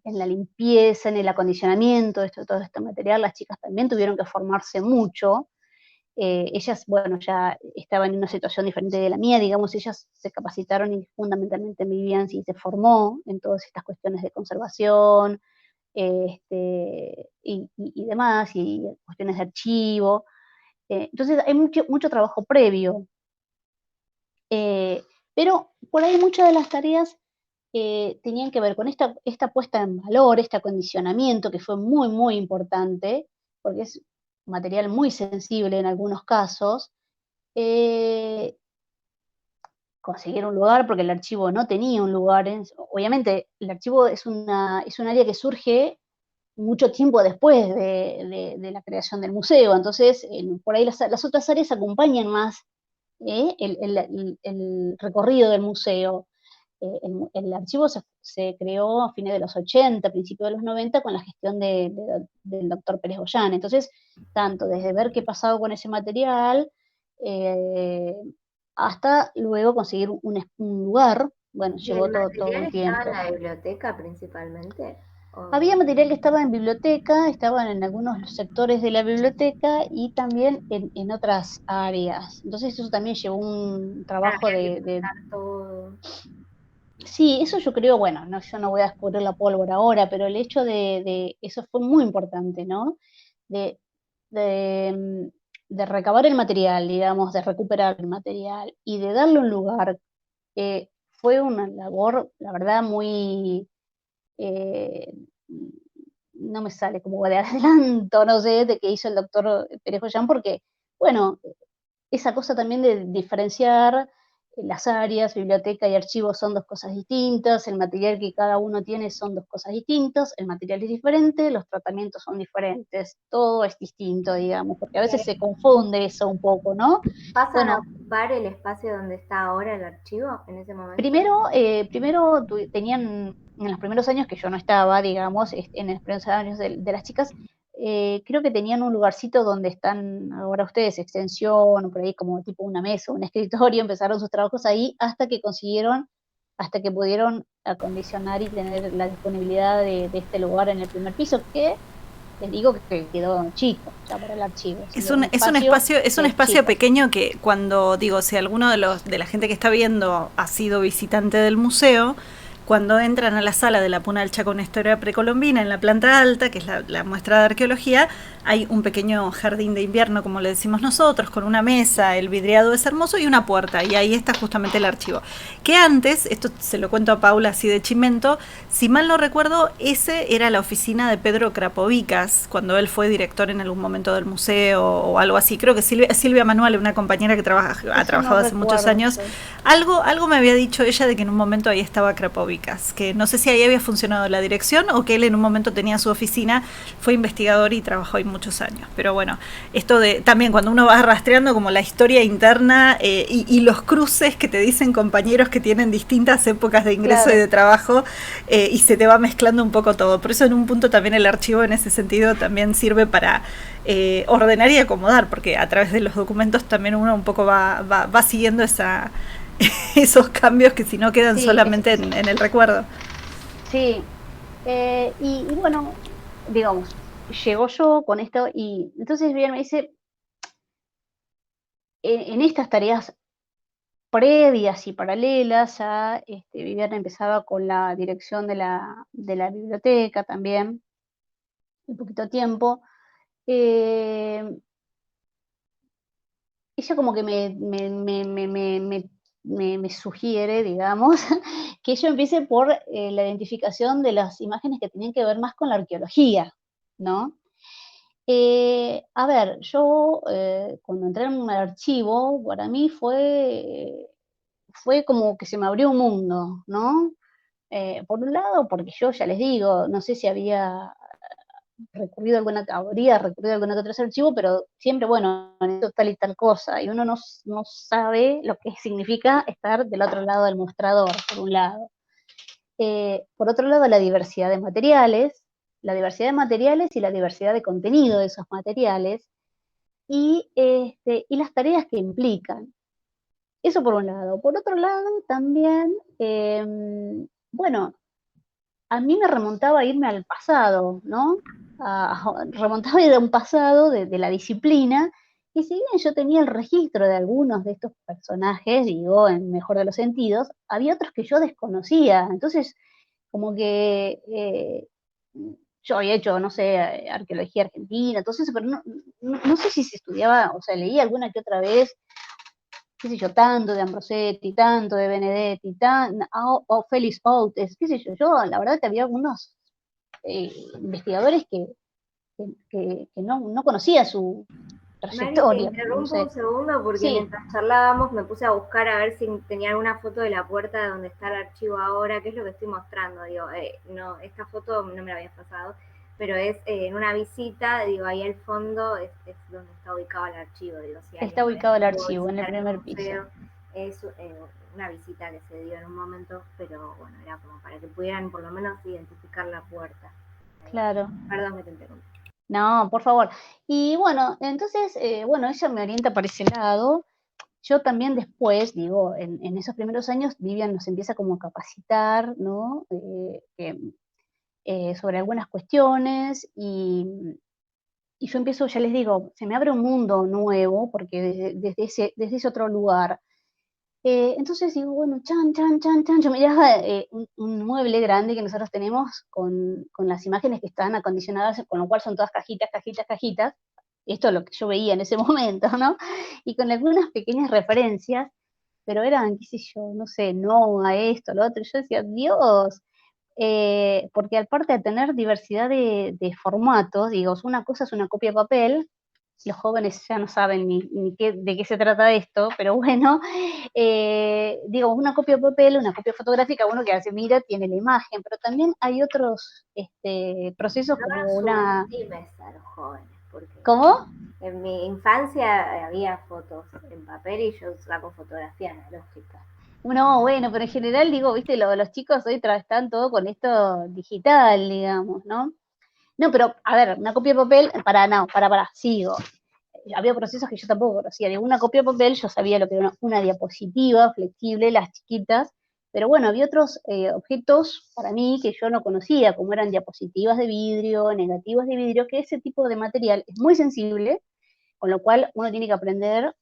la limpieza, en el acondicionamiento de todo este material. Las chicas también tuvieron que formarse mucho. Ellas, bueno, ya estaban en una situación diferente de la mía, digamos, ellas se capacitaron y fundamentalmente Vivian sí se formó en todas estas cuestiones de conservación, y demás, y cuestiones de archivo. Entonces hay mucho trabajo previo. Pero por ahí muchas de las tareas tenían que ver con esta puesta en valor, este acondicionamiento que fue muy, muy importante, porque es material muy sensible en algunos casos. eh, Conseguir un lugar, porque el archivo no tenía un lugar. Obviamente, el archivo es un área que surge mucho tiempo después de la creación del museo. Entonces, por ahí las otras áreas acompañan más el recorrido del museo. El archivo se creó a fines de los 80, principios de los 90, con la gestión del doctor Pérez Goyán. Entonces, tanto desde ver qué pasaba con ese material, eh, hasta luego conseguir un lugar, bueno, ¿Y el llevó todo material un estaba en tiempo. la biblioteca principalmente? Había material que estaba en biblioteca, estaban en algunos sectores de la biblioteca y también en otras áreas. Entonces eso también llevó un Claro, trabajo había que pasar todo. Sí, eso yo creo, bueno, no, yo no voy a descubrir la pólvora ahora, pero el hecho eso fue muy importante, ¿no? De, de recabar el material, digamos, de recuperar el material y de darle un lugar. Fue una labor, la verdad, muy, eh, no me sale como de adelanto, no sé, de que hizo el doctor Pérez Goyán, porque, bueno, esa cosa también de diferenciar las áreas, biblioteca y archivo son dos cosas distintas, el material que cada uno tiene son dos cosas distintas, el material es diferente, los tratamientos son diferentes, todo es distinto, digamos, porque a veces se confunde eso un poco, ¿no? ¿Pasan a Bueno, ocupar el espacio donde está ahora el archivo en ese momento? primero tenían, en los primeros años que yo no estaba, digamos, en los primeros años de las chicas, creo que tenían un lugarcito donde están ahora ustedes, extensión, por ahí como tipo una mesa, un escritorio, empezaron sus trabajos ahí hasta que pudieron acondicionar y tener la disponibilidad de este lugar en el primer piso, que les digo que quedó chico ya para el archivo, siendo un espacio Es un de espacio chicas. pequeño que cuando digo, si alguno de la gente que está viendo ha sido visitante del museo, cuando entran a la sala de la Puna del Chaco, una historia precolombina, en la planta alta, que es la muestra de arqueología, hay un pequeño jardín de invierno, como le decimos nosotros, con una mesa, el vidriado es hermoso y una puerta, y ahí está justamente el archivo. Que antes, esto se lo cuento a Paula así de chimento, si mal no recuerdo, ese era la oficina de Pedro Krapovicas, cuando él fue director en algún momento del museo o algo así. Creo que Silvia Manuel, una compañera que ha Eso no trabajado hace muchos recuerdo años, yo. algo me había dicho ella de que en un momento ahí estaba Krapovicas, que no sé si ahí había funcionado la dirección o que él en un momento tenía su oficina, fue investigador y trabajó ahí muchos años. Pero bueno, esto de también cuando uno va rastreando como la historia interna y los cruces que te dicen compañeros que tienen distintas épocas de ingreso y Claro. de trabajo, y se te va mezclando un poco todo. Por eso en un punto también el archivo en ese sentido también sirve para ordenar y acomodar, porque a través de los documentos también uno un poco va siguiendo esos cambios que si no quedan Sí, solamente en el recuerdo. sí. Y bueno, digamos, llegó yo con esto y entonces bien me dice, en estas tareas previas y paralelas, ya Viviana empezaba con la dirección de la biblioteca también, un poquito tiempo. eh, Ella como que me me sugiere, digamos, que yo empiece por la identificación de las imágenes que tenían que ver más con la arqueología, ¿no? A ver, yo cuando entré en un archivo, para mí fue como que se me abrió un mundo, ¿no? Por un lado, porque yo ya les digo, no sé si habría recurrido a alguna que otro archivo, pero siempre, bueno, necesito tal y tal cosa, y uno no sabe lo que significa estar del otro lado del mostrador, por un lado. Por otro lado, la diversidad de materiales y la diversidad de contenido de esos materiales, y las tareas que implican. Eso por un lado. Por otro lado, también, bueno, a mí me remontaba a irme al pasado, ¿no? Remontaba a ir a un pasado de la disciplina, y si bien yo tenía el registro de algunos de estos personajes, digo, en mejor de los sentidos, había otros que yo desconocía. Entonces, como que yo había hecho, no sé, arqueología argentina, entonces, pero no sé si se estudiaba, o sea, leí alguna que otra vez, qué sé yo, tanto de Ambrosetti, tanto de Benedetti, o Félix Outes, qué sé yo, la verdad que había algunos investigadores que no conocía su Mari, te trayectoria, no interrumpo un sé. segundo porque Sí, mientras charlábamos me puse a buscar a ver si tenía alguna foto de la puerta de donde está el archivo ahora, que es lo que estoy mostrando. Digo, no, esta foto no me la habías pasado, pero es en una visita, digo, ahí al fondo es donde está ubicado el archivo. Digo, si está alguien ubicado el pudo archivo en el visitar el primer piso. museo, es una visita que se dio en un momento, pero bueno, era como para que pudieran por lo menos identificar la puerta. Claro. Perdón que te interrumpí. No, por favor. Y bueno, entonces, bueno, ella me orienta para ese lado. Yo también después, digo, en esos primeros años, Vivian nos empieza como a capacitar, ¿no? Sobre algunas cuestiones, y yo empiezo, ya les digo, se me abre un mundo nuevo, porque desde ese otro lugar. Entonces digo, bueno, chan, chan, chan, chan, yo miraba un mueble grande que nosotros tenemos con las imágenes que están acondicionadas, con lo cual son todas cajitas, cajitas, cajitas. Esto es lo que yo veía en ese momento, ¿no? Y con algunas pequeñas referencias, pero eran, qué sé yo, no sé, no a esto, a lo otro. Y yo decía, Dios, porque aparte de tener diversidad de formatos, digo, una cosa es una copia de papel, los jóvenes ya no saben de qué se trata esto, pero bueno, digo, una copia de papel, una copia fotográfica, uno que hace, mira, tiene la imagen, pero también hay otros procesos No como los una... subestimes a los jóvenes, porque ¿Cómo? en mi infancia había fotos en papel y yo saco fotografía analógica. No, bueno, pero en general digo, viste, los chicos hoy están todo con esto digital, digamos, ¿no? No, pero, a ver, una copia de papel, sigo. Había procesos que yo tampoco conocía. De una copia de papel yo sabía lo que era una diapositiva flexible, las chiquitas, pero bueno, había otros objetos para mí que yo no conocía, como eran diapositivas de vidrio, negativos de vidrio, que ese tipo de material es muy sensible, con lo cual uno tiene que aprender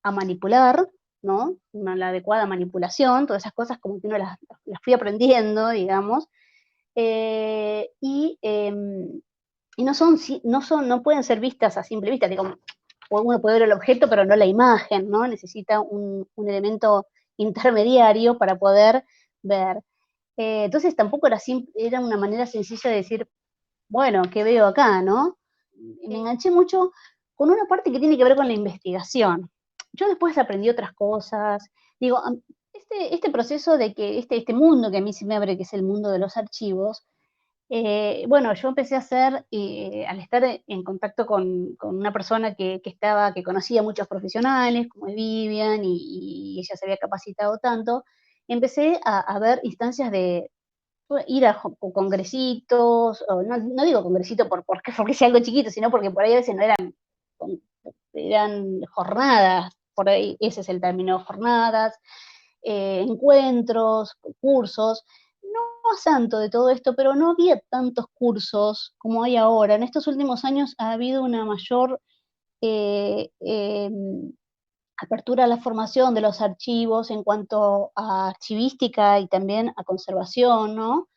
a manipular, ¿no? La adecuada manipulación, todas esas cosas como que uno las fui aprendiendo, digamos, eh, y, eh, y no pueden ser vistas a simple vista, digo, uno puede ver el objeto, pero no la imagen, ¿no? Necesita un elemento intermediario para poder ver. Entonces tampoco era una manera sencilla de decir, bueno, ¿qué veo acá, no? Me enganché mucho con una parte que tiene que ver con la investigación. Yo después aprendí otras cosas. Digo, este proceso de que este mundo que a mí se me abre, que es el mundo de los archivos, bueno, yo empecé a hacer, al estar en contacto con una persona que conocía muchos profesionales, como es Vivian, y ella se había capacitado tanto, empecé a ver instancias de ir a congresitos, o no digo congresito porque sea algo chiquito, sino porque por ahí a veces no eran jornadas, por ahí ese es el término, jornadas, encuentros, cursos. No santo de todo esto, pero no había tantos cursos como hay ahora. En estos últimos años ha habido una mayor eh, eh, apertura a la formación de los archivos en cuanto a archivística y también a conservación, ¿no?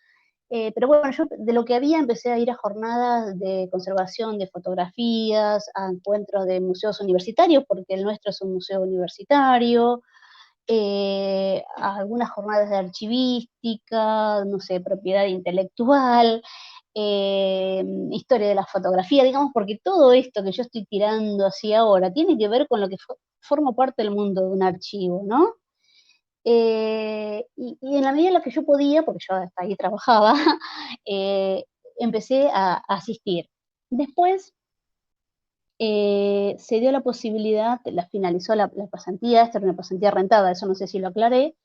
Pero bueno, yo de lo que había empecé a ir a jornadas de conservación de fotografías, a encuentros de museos universitarios, porque el nuestro es un museo universitario, algunas jornadas de archivística, no sé, propiedad intelectual, historia de la fotografía, digamos, porque todo esto que yo estoy tirando así ahora tiene que ver con lo que forma parte del mundo de un archivo, ¿no? Y en la medida en la que yo podía, porque yo hasta ahí trabajaba, eh, empecé a asistir. Después se dio la posibilidad, finalizó la pasantía, esta era una pasantía rentada, eso no sé si lo aclaré,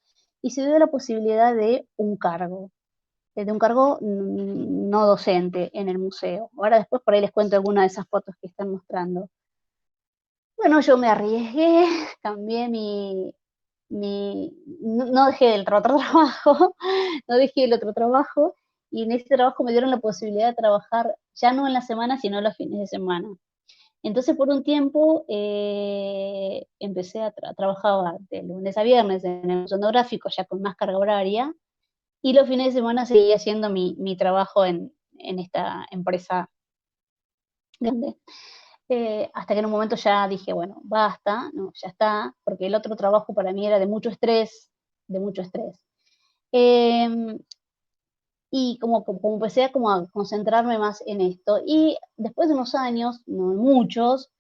y se dio la posibilidad de un cargo no docente en el museo. Ahora después por ahí les cuento alguna de esas fotos que están mostrando. Bueno, yo me arriesgué, cambié no dejé el otro trabajo, no dejé el otro trabajo, y en ese trabajo me dieron la posibilidad de trabajar ya no en la semana, sino los fines de semana. Entonces, por un tiempo, empecé a trabajar de lunes a viernes en el museo etnográfico, ya con más carga horaria, y los fines de semana seguí haciendo mi trabajo en esta empresa grande. Hasta que en un momento ya dije, bueno, basta, no, ya está, porque el otro trabajo para mí era de mucho estrés, de mucho estrés. Y como empecé a concentrarme más en esto. Y después de unos años, no muchos,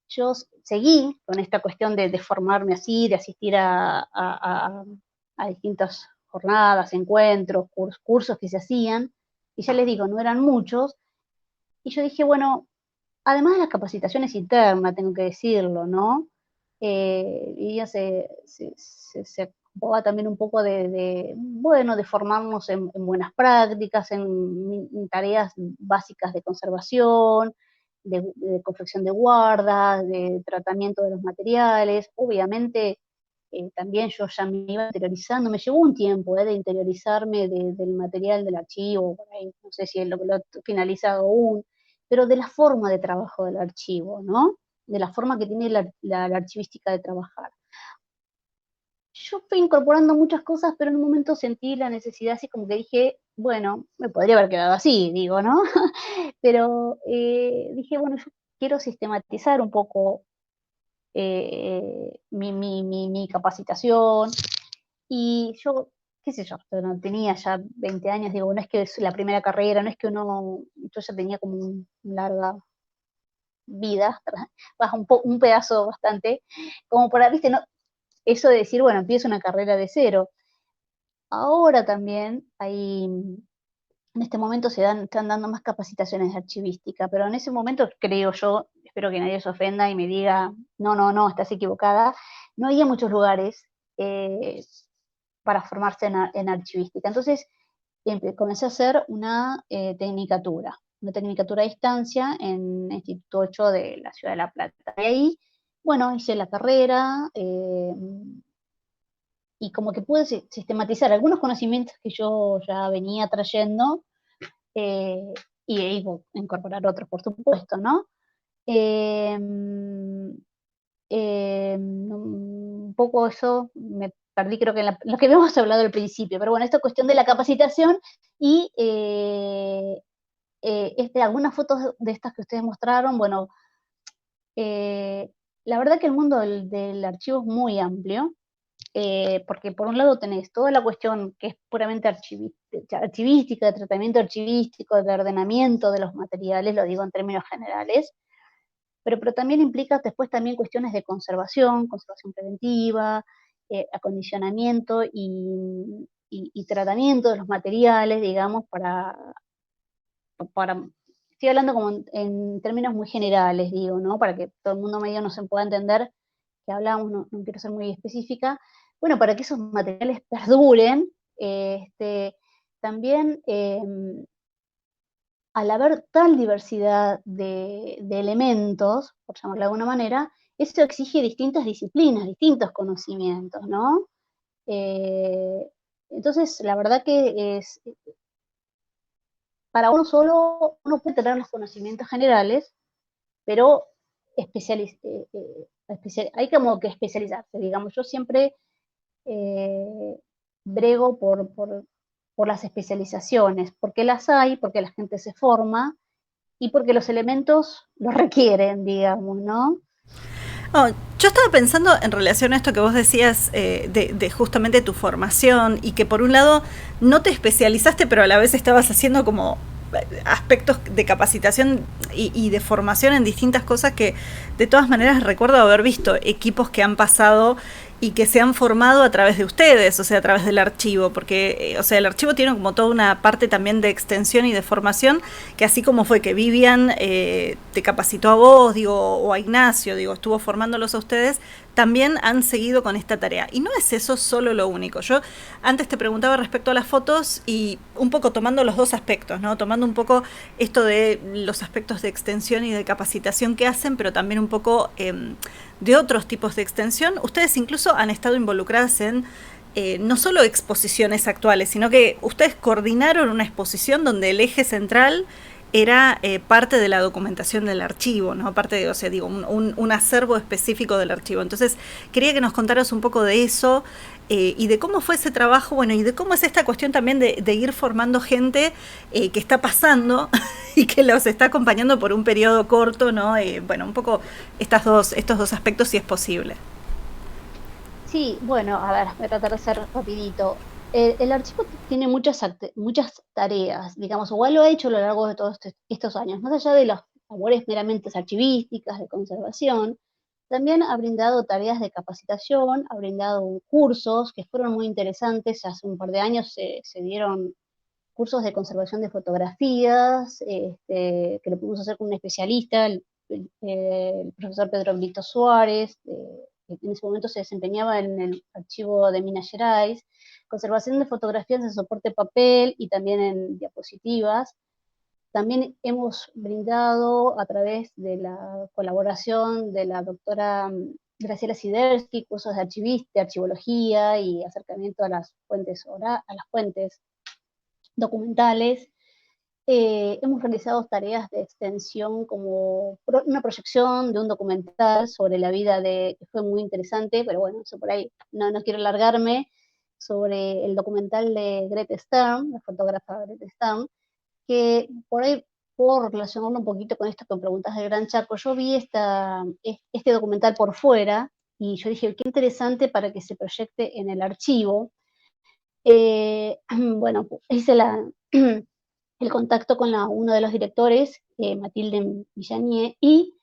yo seguí con esta cuestión de formarme así, de asistir a distintas jornadas, encuentros, cursos que se hacían, y ya les digo, no eran muchos, y yo dije, bueno, además de las capacitaciones internas, tengo que decirlo, ¿no? Y ella se ocupaba también un poco bueno, de formarnos en buenas prácticas, en tareas básicas de conservación, de confección de guardas, de tratamiento de los materiales. Obviamente, también yo ya me iba interiorizando, me llevó un tiempo de interiorizarme del material del archivo, por ahí, no sé si lo he finalizado aún, pero de la forma de trabajo del archivo, ¿no? De la forma que tiene la archivística de trabajar. Yo fui incorporando muchas cosas, pero en un momento sentí la necesidad, así como que dije, bueno, me podría haber quedado así, digo, ¿no? Pero dije, bueno, yo quiero sistematizar un poco mi capacitación, y yo, qué sé yo, no tenía ya 20 años, digo, no es que es la primera carrera, no es que yo ya tenía como una larga vida, baja un pedazo bastante, como para, viste, no, eso de decir, bueno, empiezo una carrera de cero. Ahora también en este momento están dando más capacitaciones de archivística, pero en ese momento creo yo, espero que nadie se ofenda y me diga, no, no, no, estás equivocada, no había muchos lugares para formarse en archivística. Entonces comencé a hacer una tecnicatura a distancia en el Instituto 8 de la Ciudad de La Plata. Y ahí, bueno, hice la carrera, y como que pude sistematizar algunos conocimientos que yo ya venía trayendo, eh, y incorporar otros, por supuesto, ¿no? Eh, un poco eso me perdí, creo que en lo que habíamos hablado al principio, pero bueno, esta cuestión de la capacitación y algunas fotos de estas que ustedes mostraron, bueno, la verdad que el mundo del archivo es muy amplio, porque por un lado tenés toda la cuestión que es puramente archivística, de tratamiento archivístico, de ordenamiento de los materiales, lo digo en términos generales, pero también implica después también cuestiones de conservación preventiva, acondicionamiento y tratamiento de los materiales, digamos, para estoy hablando como en términos muy generales, digo, ¿no? Para que todo el mundo medio no se pueda entender que hablamos, no quiero ser muy específica. Bueno, para que esos materiales perduren, también al haber tal diversidad de elementos, por llamarlo de alguna manera, eso exige distintas disciplinas, distintos conocimientos, ¿no? Eh, entonces, la verdad que para uno solo, uno puede tener los conocimientos generales, pero hay como que especializarse, digamos. Yo siempre eh, brego por las especializaciones, porque las hay, porque la gente se forma y porque los elementos los requieren, digamos, ¿no? Oh, yo estaba pensando en relación a esto que vos decías de justamente tu formación y que por un lado no te especializaste, pero a la vez estabas haciendo como aspectos de capacitación y de formación en distintas cosas que de todas maneras recuerdo haber visto equipos que han pasado y que se han formado a través de ustedes, o sea, a través del archivo, porque, o sea, el archivo tiene como toda una parte también de extensión y de formación, que así como fue que Vivian te capacitó a vos, digo, o a Ignacio, digo, estuvo formándolos a ustedes, también han seguido con esta tarea. Y no es eso solo lo único. Yo antes te preguntaba respecto a las fotos y un poco tomando los dos aspectos, ¿no? Tomando un poco esto de los aspectos de extensión y de capacitación que hacen, pero también un poco de otros tipos de extensión. Ustedes incluso han estado involucradas en no solo exposiciones actuales, sino que ustedes coordinaron una exposición donde el eje central era parte de la documentación del archivo, ¿no? Parte de, o sea, digo, un acervo específico del archivo. Entonces, quería que nos contaras un poco de eso y de cómo fue ese trabajo, bueno, y de cómo es esta cuestión también de ir formando gente que está pasando y que los está acompañando por un periodo corto, ¿no? Bueno, un poco estos dos aspectos, si es posible. Sí, bueno, a ver, voy a tratar de ser rapidito. El archivo tiene muchas tareas, digamos, igual lo ha hecho a lo largo de todos estos años, más allá de las labores meramente archivísticas, de conservación, también ha brindado tareas de capacitación, ha brindado cursos que fueron muy interesantes. Hace un par de años se dieron cursos de conservación de fotografías, que lo pudimos hacer con un especialista, el profesor Pedro Brito Suárez, que en ese momento se desempeñaba en el archivo de Minas Gerais, conservación de fotografías en soporte papel y también en diapositivas. También hemos brindado a través de la colaboración de la doctora Graciela Sidersky cursos de archivología y acercamiento a las fuentes documentales. Hemos realizado tareas de extensión como una proyección de un documental sobre la vida que fue muy interesante, pero bueno, eso por ahí no quiero alargarme, sobre el documental de Grete Stern, la fotógrafa Grete Stern, que por ahí puedo relacionarlo un poquito con esto que me preguntas del Gran Chaco. Yo vi este documental por fuera y yo dije, qué interesante para que se proyecte en el archivo. Bueno, hice el contacto con uno de los directores, Matilde Villanier, y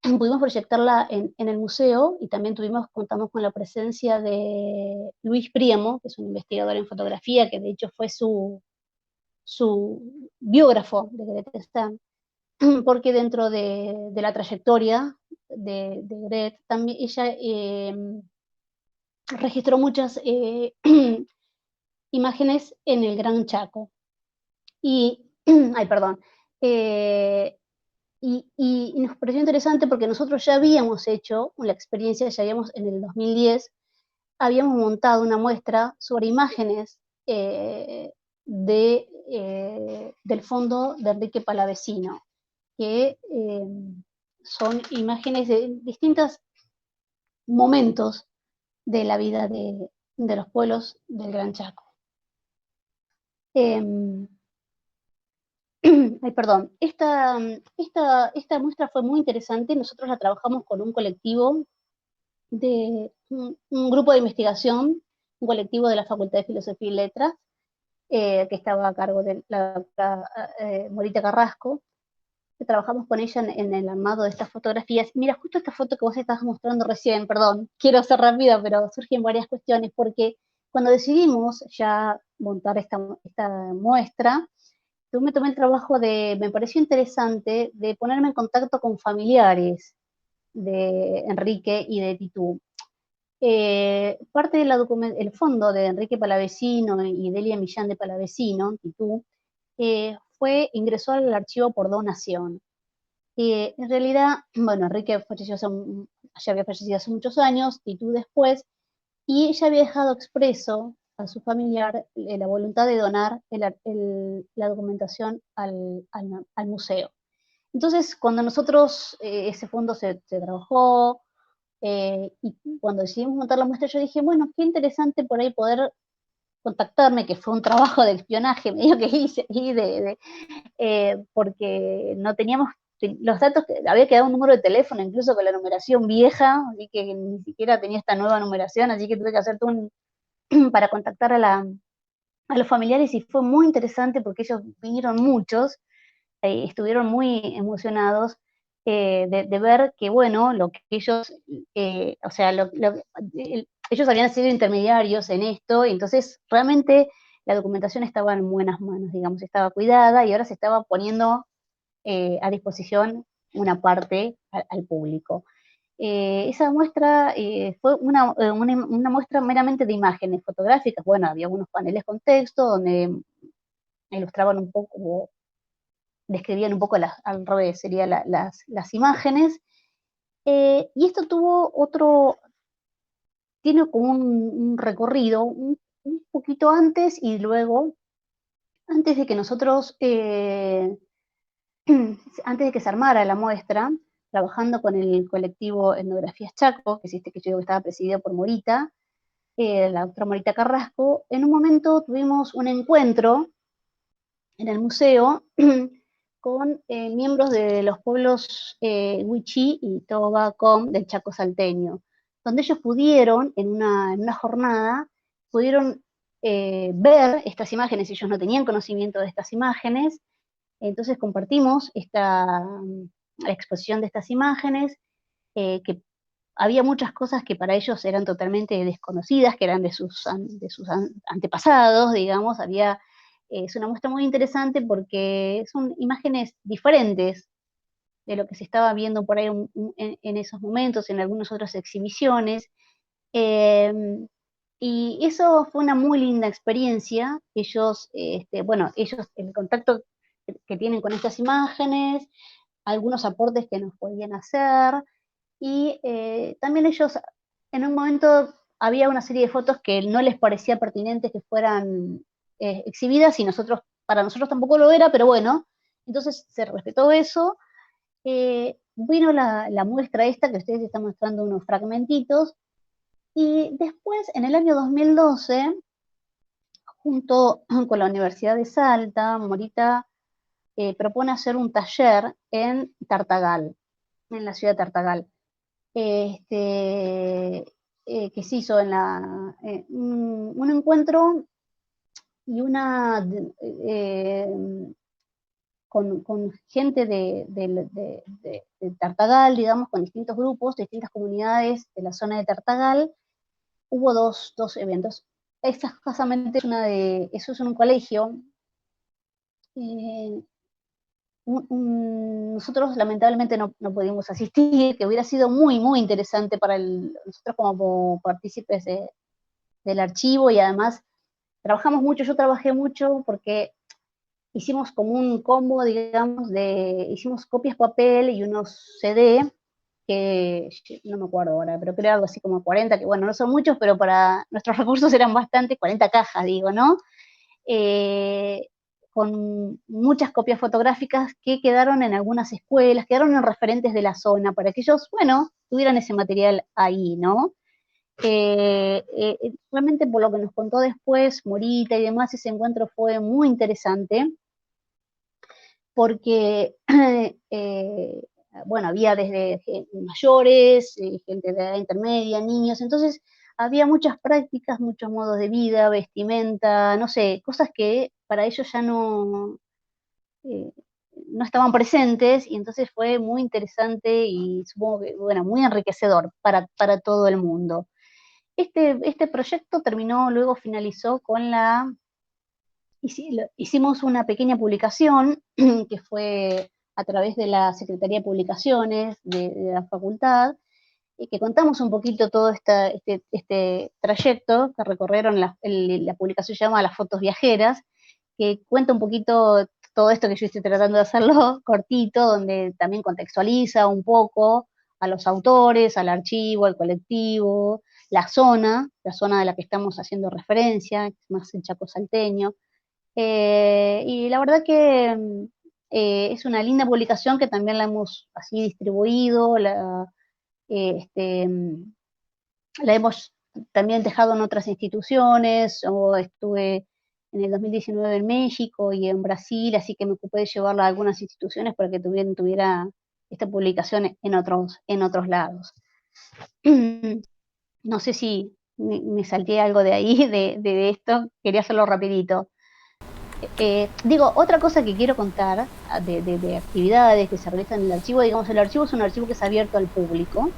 pudimos proyectarla en el museo y también contamos con la presencia de Luis Priemo, que es un investigador en fotografía, que de hecho fue su biógrafo de Grete Stern, porque dentro de la trayectoria de Grete, también ella registró muchas imágenes en el Gran Chaco. Y, ay, perdón, eh, y nos pareció interesante porque nosotros ya habíamos hecho la experiencia, ya habíamos en el 2010, habíamos montado una muestra sobre imágenes del fondo de Enrique Palavecino, que son imágenes de distintos momentos de la vida de los pueblos del Gran Chaco. Eh, Ay, perdón, esta muestra fue muy interesante. Nosotros la trabajamos con un colectivo un grupo de investigación, un colectivo de la Facultad de Filosofía y Letras, que estaba a cargo de la doctora Morita Carrasco, que trabajamos con ella en el armado de estas fotografías. Mira, justo esta foto que vos estabas mostrando recién, perdón, quiero ser rápida, pero surgen varias cuestiones, porque cuando decidimos ya montar esta muestra, yo me tomé el trabajo me pareció interesante de ponerme en contacto con familiares de Enrique y de Titú. Parte del fondo de Enrique Palavecino y Delia Millán de Palavecino, Titú, ingresó al archivo por donación. En realidad, bueno, Enrique ya había fallecido hace muchos años, Titú después, y ella había dejado expreso a su familiar la voluntad de donar la documentación al museo. Entonces, cuando nosotros, ese fondo se trabajó, y cuando decidimos montar la muestra, yo dije, bueno, qué interesante por ahí poder contactarme, que fue un trabajo de espionaje medio que hice, porque no teníamos los datos, había quedado un número de teléfono, incluso con la numeración vieja, así que ni siquiera tenía esta nueva numeración, así que tuve que hacer todo para contactar a los familiares, y fue muy interesante porque ellos vinieron muchos, estuvieron muy emocionados de ver que, bueno, lo que ellos, o sea, ellos habían sido intermediarios en esto, y entonces realmente la documentación estaba en buenas manos, digamos, estaba cuidada, y ahora se estaba poniendo a disposición una parte al público. Esa muestra fue una muestra meramente de imágenes fotográficas. Bueno, había unos paneles con texto donde ilustraban un poco, describían un poco al revés, serían las imágenes. Y esto tiene como un recorrido un poquito antes y luego, antes de que nosotros, antes de que se armara la muestra, trabajando con el colectivo Etnografías Chaco, que es este que yo digo que estaba presidido por Morita, la doctora Morita Carrasco, en un momento tuvimos un encuentro en el museo con miembros de los pueblos Huichí y Tobacom del Chaco salteño, donde ellos pudieron, en una jornada, pudieron ver estas imágenes. Ellos no tenían conocimiento de estas imágenes, entonces compartimos la exposición de estas imágenes, que había muchas cosas que para ellos eran totalmente desconocidas, que eran de sus antepasados, digamos. Es una muestra muy interesante porque son imágenes diferentes de lo que se estaba viendo por ahí en esos momentos, en algunas otras exhibiciones. Eh, y eso fue una muy linda experiencia. Ellos, bueno, el contacto que tienen con estas imágenes, algunos aportes que nos podían hacer, y también ellos, en un momento, había una serie de fotos que no les parecía pertinentes que fueran exhibidas, y para nosotros tampoco lo era, pero bueno, entonces se respetó eso. Vino la muestra esta, que ustedes están mostrando unos fragmentitos, y después, en el año 2012, junto con la Universidad de Salta, Morita propone hacer un taller en Tartagal, en la ciudad de Tartagal, que se hizo un encuentro y con gente de Tartagal, digamos, con distintos grupos, distintas comunidades de la zona de Tartagal. Hubo dos eventos. Escasamente eso es en un colegio. eh, Nosotros lamentablemente no pudimos asistir, que hubiera sido muy, muy interesante para nosotros como partícipes del archivo, y además trabajamos mucho, yo trabajé mucho porque hicimos como un combo, digamos, hicimos copias papel y unos CD, que no me acuerdo ahora, pero creo algo así como 40, que bueno, no son muchos, pero para nuestros recursos eran bastantes, 40 cajas, digo, ¿no? Eh, con muchas copias fotográficas que quedaron en algunas escuelas, quedaron en referentes de la zona, para que ellos, bueno, tuvieran ese material ahí, ¿no? Realmente, por lo que nos contó después Morita y demás, ese encuentro fue muy interesante, porque, bueno, había desde mayores, gente de edad intermedia, niños, entonces había muchas prácticas, muchos modos de vida, vestimenta, no sé, cosas que para ellos ya eh, no estaban presentes, y entonces fue muy interesante y supongo que, bueno, muy enriquecedor para todo el mundo. Este proyecto luego finalizó hicimos una pequeña publicación que fue a través de la Secretaría de Publicaciones de la facultad, y que contamos un poquito todo este trayecto que recorrieron. La publicación se llama Las Fotos Viajeras, que cuenta un poquito todo esto que yo estoy tratando de hacerlo cortito, donde también contextualiza un poco a los autores, al archivo, al colectivo, la zona de la que estamos haciendo referencia, más el Chaco salteño. Y la verdad que es una linda publicación que también la hemos así distribuido, este, la hemos también dejado en otras instituciones, o estuve en el 2019 en México y en Brasil, así que me ocupé de llevarla a algunas instituciones para que tuviera esta publicación en otros lados. No sé si me salté algo de ahí, de esto, quería hacerlo rapidito. Digo, otra cosa que quiero contar de actividades que se realizan en el archivo, digamos, el archivo es un archivo que es abierto al público.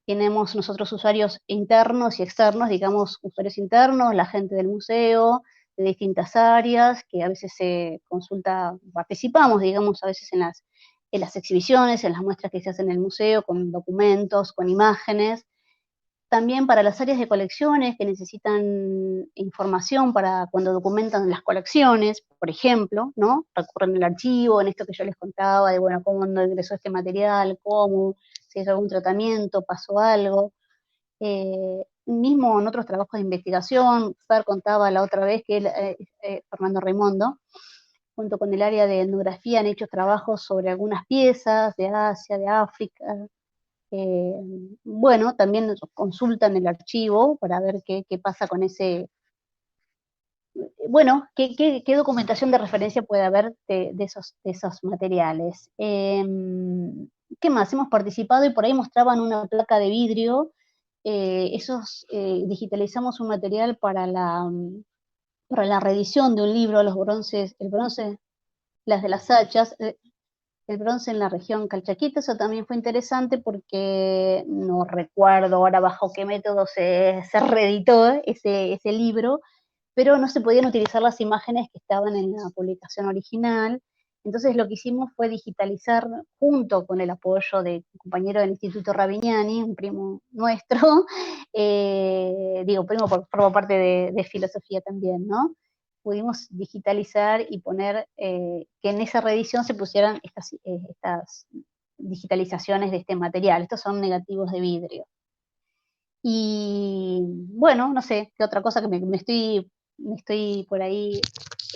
Tenemos nosotros usuarios internos y externos, digamos, usuarios internos, la gente del museo, de distintas áreas, que a veces se consulta, participamos, digamos, a veces en las exhibiciones, en las muestras que se hacen en el museo, con documentos, con imágenes. También para las áreas de colecciones que necesitan información para cuando documentan las colecciones, por ejemplo, ¿no? Recurren al archivo, en esto que yo les contaba, de, bueno, cómo no ingresó este material, cómo se hizo algún tratamiento, pasó algo. Mismo en otros trabajos de investigación, Fer contaba la otra vez que Fernando Raimondo, junto con el área de etnografía, han hecho trabajos sobre algunas piezas de Asia, de África. Bueno, también consultan el archivo para ver qué pasa con ese, bueno, qué documentación de referencia puede haber de esos materiales. ¿Qué más? Hemos participado y por ahí mostraban una placa de vidrio. Digitalizamos un material para la reedición de un libro, el bronce, las de las hachas, el bronce en la región Calchaquita. Eso también fue interesante porque no recuerdo ahora bajo qué método se reeditó ese libro, pero no se podían utilizar las imágenes que estaban en la publicación original. Entonces lo que hicimos fue digitalizar, junto con el apoyo de un compañero del Instituto Ravignani, un primo nuestro, digo primo porque forma parte de filosofía también, ¿no? Pudimos digitalizar y poner que en esa reedición se pusieran estas digitalizaciones de este material. Estos son negativos de vidrio. Y bueno, no sé, qué otra cosa que me estoy por ahí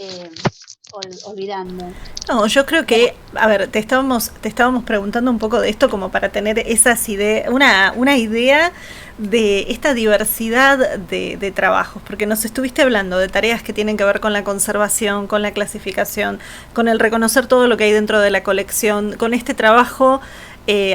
eh, olvidando. No, yo creo que, a ver, te estábamos preguntando un poco de esto como para tener esas ideas, una idea de esta diversidad de trabajos, porque nos estuviste hablando de tareas que tienen que ver con la conservación, con la clasificación, con el reconocer todo lo que hay dentro de la colección, con este trabajo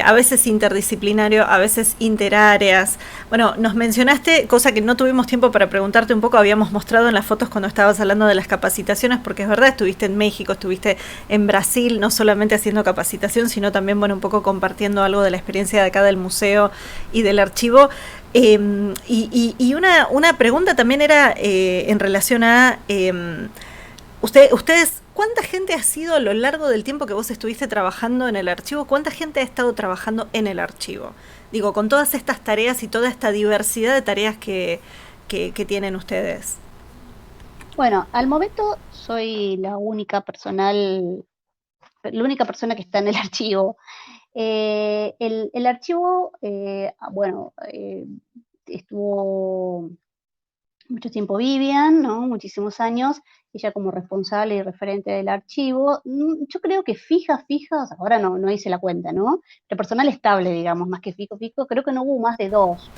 a veces interdisciplinario, a veces interáreas. Bueno, nos mencionaste, cosa que no tuvimos tiempo para preguntarte un poco, habíamos mostrado en las fotos cuando estabas hablando de las capacitaciones, porque es verdad, estuviste en México, estuviste en Brasil, no solamente haciendo capacitación, sino también, bueno, un poco compartiendo algo de la experiencia de acá del museo y del archivo. Y una pregunta también era en relación a ustedes, ¿cuánta gente ha sido a lo largo del tiempo que vos estuviste trabajando en el archivo? ¿Cuánta gente ha estado trabajando en el archivo? Digo, con todas estas tareas y toda esta diversidad de tareas que tienen ustedes. Bueno, al momento soy la única persona que está en el archivo. El archivo, bueno, estuvo mucho tiempo Vivian, ¿no? Muchísimos años, ella como responsable y referente del archivo. Yo creo que fija, o sea, ahora no hice la cuenta, ¿no? Pero personal estable, digamos, más que fijo, creo que no hubo más de 2.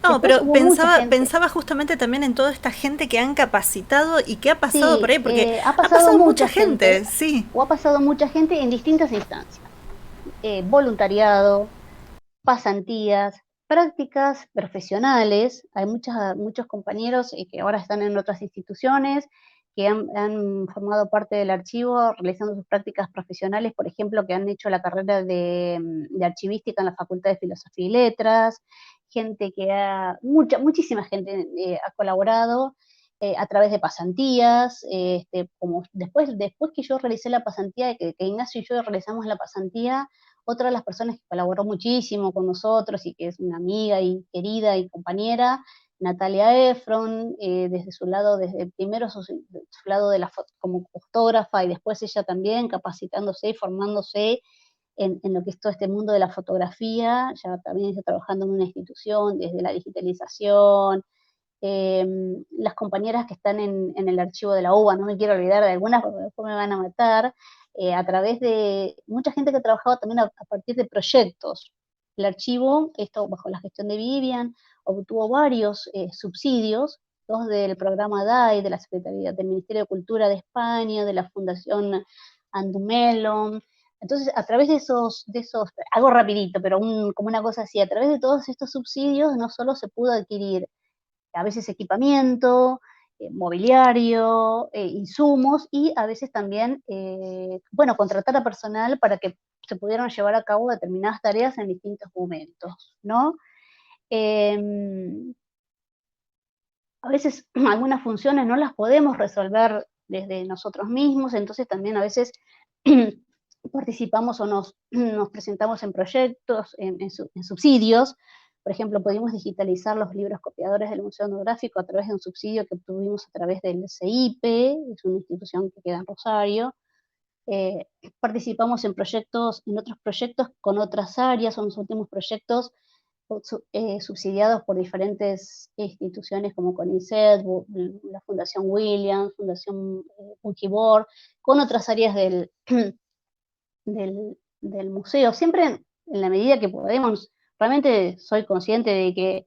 No, Después pero hubo mucha gente. pensaba justamente también en toda esta gente que han capacitado y que ha pasado por Sí, ahí, porque ha ha pasado pasado mucha mucha gente, gente, sí. o ha pasado mucha gente en distintas instancias. Voluntariado, pasantías, prácticas profesionales. Hay muchos compañeros que ahora están en otras instituciones, que han formado parte del archivo realizando sus prácticas profesionales, por ejemplo, que han hecho la carrera de archivística en la Facultad de Filosofía y Letras, gente muchísima gente ha colaborado a través de pasantías, como después que yo realicé la pasantía, que Ignacio y yo realizamos la pasantía. Otra de las personas que colaboró muchísimo con nosotros y que es una amiga y querida y compañera, Natalia Efron, desde su lado, desde primero su lado como fotógrafa y después ella también capacitándose y formándose en lo que es todo este mundo de la fotografía. Ya también está trabajando en una institución desde la digitalización. Las compañeras que están en el archivo de la UBA, no me quiero olvidar de algunas porque después me van a matar, a través de mucha gente que ha trabajado también a partir de proyectos. El archivo, esto bajo la gestión de Vivian, obtuvo varios subsidios proyectos del programa DAI, de la Secretaría del Ministerio de Cultura de España, de la Fundación Andumelo. Entonces, a través de esos, algo rapidito, pero como una cosa así, a través de todos estos subsidios no solo se pudo adquirir a veces equipamiento, mobiliario, insumos, y a veces también, bueno, contratar a personal para que se pudieran llevar a cabo determinadas tareas en distintos momentos, ¿no? A veces algunas funciones no las podemos resolver desde nosotros mismos, entonces también a veces participamos o nos presentamos en proyectos, en subsidios. Por ejemplo, pudimos digitalizar los libros copiadores del Museo Etnográfico a través de un subsidio que obtuvimos a través del CIPE, es una institución que queda en Rosario. Participamos en proyectos, en otros proyectos con otras áreas, son los últimos proyectos subsidiados por diferentes instituciones como CONICET, la Fundación Williams, Fundación Wikiboard, con otras áreas del museo, siempre en la medida que podemos. Realmente soy consciente de que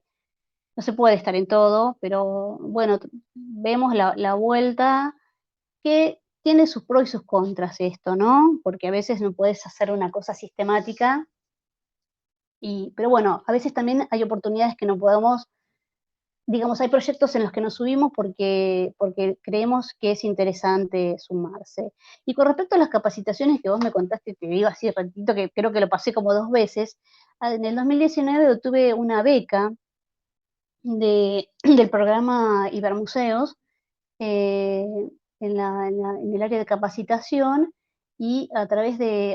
no se puede estar en todo, pero bueno, vemos la vuelta, que tiene sus pros y sus contras esto, ¿no? Porque a veces no puedes hacer una cosa sistemática, pero bueno, a veces también hay oportunidades que no podemos, digamos, hay proyectos en los que nos subimos porque creemos que es interesante sumarse. Y con respecto a las capacitaciones que vos me contaste, te digo así ratito, que creo que lo pasé como 2 veces, en el 2019 obtuve una beca del programa Ibermuseos, eh, en el área de capacitación, y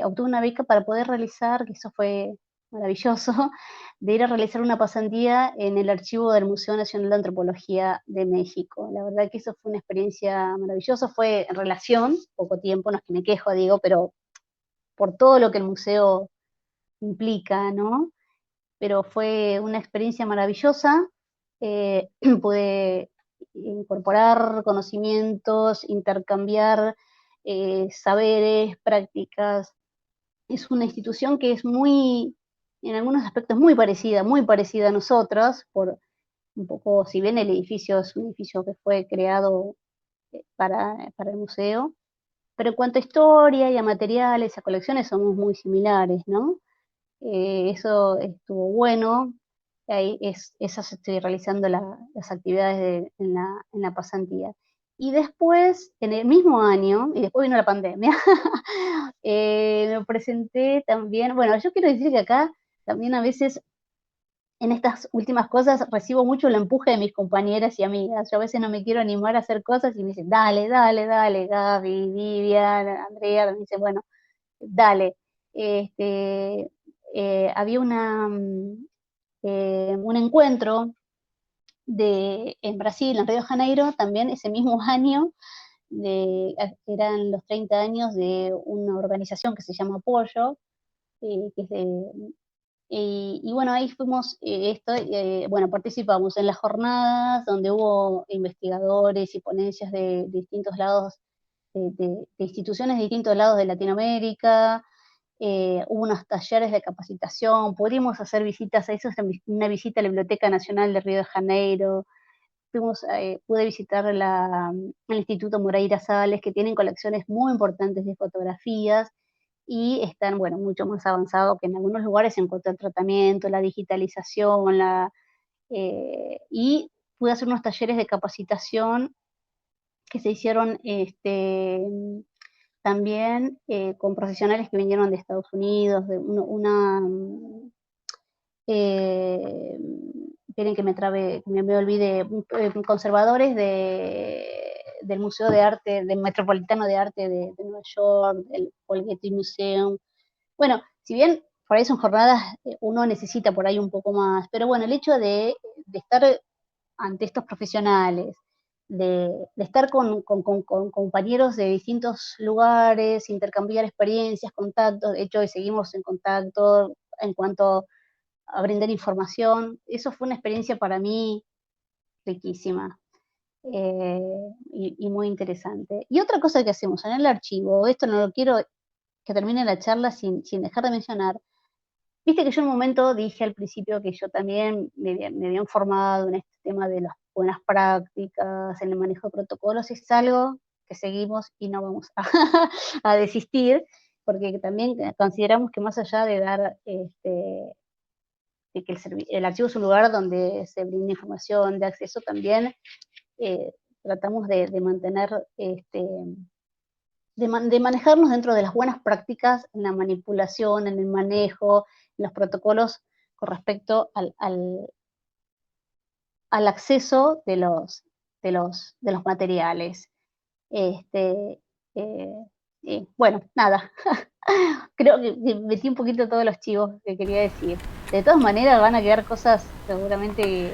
obtuve una beca para poder realizar, que eso fue maravilloso, de ir a realizar una pasantía en el archivo del Museo Nacional de Antropología de México. La verdad que eso fue una experiencia maravillosa, fue en relación, poco tiempo, no es que me quejo, digo, pero por todo lo que el museo implica, ¿no? Pero fue una experiencia maravillosa. Pude incorporar conocimientos, intercambiar saberes, prácticas. Es una institución que es en algunos aspectos muy parecida a nosotros, por un poco, si bien el edificio es un edificio que fue creado para el museo, pero en cuanto a historia y a materiales, a colecciones, somos muy similares, ¿no? Eso estuvo bueno. Ahí esas estoy realizando las actividades en la pasantía. Y después, en el mismo año, y después vino la pandemia, me presenté también, bueno, yo quiero decir que acá también a veces en estas últimas cosas recibo mucho el empuje de mis compañeras y amigas. Yo a veces no me quiero animar a hacer cosas y me dicen, dale, dale, dale, Gaby, Vivian, Andrea, me dicen, bueno, dale. Había un encuentro en Brasil, en Río de Janeiro, también ese mismo año, eran los 30 años de una organización que se llama Apoyo, que es y bueno, ahí fuimos, bueno, participamos en las jornadas donde hubo investigadores y ponencias de distintos lados, de instituciones de distintos lados de Latinoamérica. Hubo unos talleres de capacitación, pudimos hacer visitas a eso, una visita a la Biblioteca Nacional de Río de Janeiro. Pude visitar el Instituto Moreira Salles, que tienen colecciones muy importantes de fotografías y están, bueno, mucho más avanzados que en algunos lugares en cuanto al tratamiento, la digitalización, y pude hacer unos talleres de capacitación que se hicieron también con profesionales que vinieron de Estados Unidos, de esperen que me trabe, que me olvide, conservadores del Museo de Arte, del Metropolitano de Arte de Nueva York, del Paul Getty Museum. Bueno, si bien por ahí son jornadas, uno necesita por ahí un poco más, pero bueno, el hecho de estar ante estos profesionales, de estar con compañeros de distintos lugares, intercambiar experiencias, contactos, de hecho hoy seguimos en contacto en cuanto a brindar información, eso fue una experiencia para mí riquísima. Y muy interesante. Y otra cosa que hacemos en el archivo, esto no lo quiero que termine la charla sin dejar de mencionar. Viste que yo en un momento dije al principio que yo también me había informado en este tema de los buenas prácticas, en el manejo de protocolos, es algo que seguimos y no vamos a, a desistir, porque también consideramos que más allá de dar de que el archivo es un lugar donde se brinda información de acceso, también tratamos de mantener, de manejarnos dentro de las buenas prácticas en la manipulación, en el manejo, en los protocolos con respecto al acceso de los materiales. Bueno, nada, creo que metí un poquito todos los chivos que quería decir. De todas maneras van a quedar cosas seguramente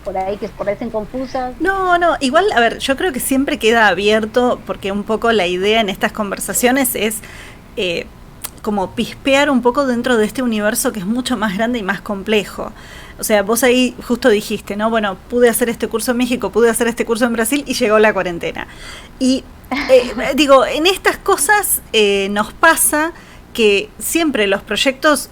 por ahí que parecen confusas. No, igual, a ver, yo creo que siempre queda abierto, porque un poco la idea en estas conversaciones es como pispear un poco dentro de este universo que es mucho más grande y más complejo. O sea, vos ahí justo dijiste, ¿no? Bueno, pude hacer este curso en México, pude hacer este curso en Brasil y llegó la cuarentena. Y digo, en estas cosas nos pasa que siempre los proyectos,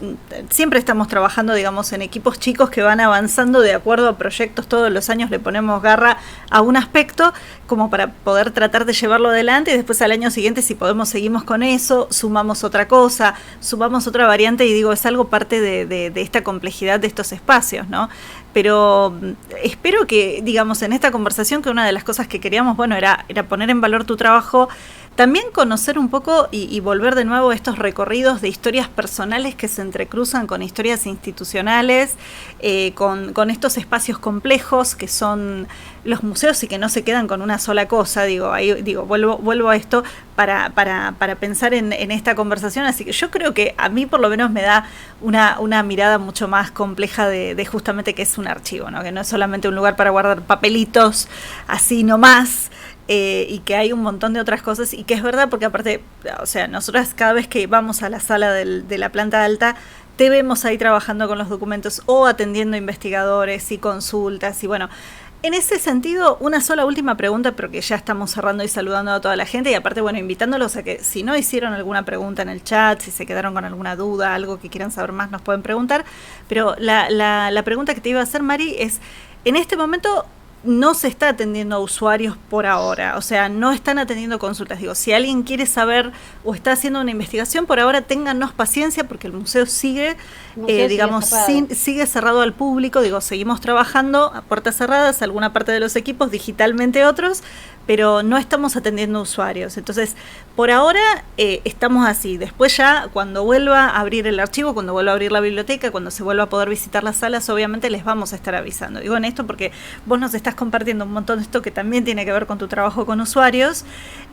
siempre estamos trabajando, digamos, en equipos chicos que van avanzando de acuerdo a proyectos, todos los años le ponemos garra a un aspecto como para poder tratar de llevarlo adelante y después al año siguiente, si podemos, seguimos con eso, sumamos otra cosa, sumamos otra variante y digo, es algo parte de esta complejidad de estos espacios, ¿no? Pero espero que, digamos, en esta conversación, que una de las cosas que queríamos, bueno, era poner en valor tu trabajo, también conocer un poco y volver de nuevo a estos recorridos de historias personales que se entrecruzan con historias institucionales, con estos espacios complejos que son los museos y que no se quedan con una sola cosa. Vuelvo a esto para pensar en esta conversación. Así que yo creo que a mí por lo menos me da una mirada mucho más compleja de justamente que es un archivo, ¿no? Que no es solamente un lugar para guardar papelitos así nomás, y que hay un montón de otras cosas, y que es verdad, porque aparte, o sea, nosotras cada vez que vamos a la sala de la planta alta, te vemos ahí trabajando con los documentos o atendiendo investigadores y consultas, y bueno, en ese sentido, una sola última pregunta, pero que ya estamos cerrando y saludando a toda la gente, y aparte, bueno, invitándolos a que si no hicieron alguna pregunta en el chat, si se quedaron con alguna duda, algo que quieran saber más, nos pueden preguntar, pero la pregunta que te iba a hacer, Mari, es, en este momento no se está atendiendo a usuarios por ahora, o sea, no están atendiendo consultas. Digo, si alguien quiere saber o está haciendo una investigación, por ahora téngannos paciencia porque el museo sigue, sigue cerrado al público. Digo, seguimos trabajando a puertas cerradas, alguna parte de los equipos, digitalmente otros, pero no estamos atendiendo usuarios. Entonces, por ahora estamos así. Después ya, cuando vuelva a abrir el archivo, cuando vuelva a abrir la biblioteca, cuando se vuelva a poder visitar las salas, obviamente les vamos a estar avisando. Digo en esto porque vos nos estás compartiendo un montón de esto que también tiene que ver con tu trabajo con usuarios.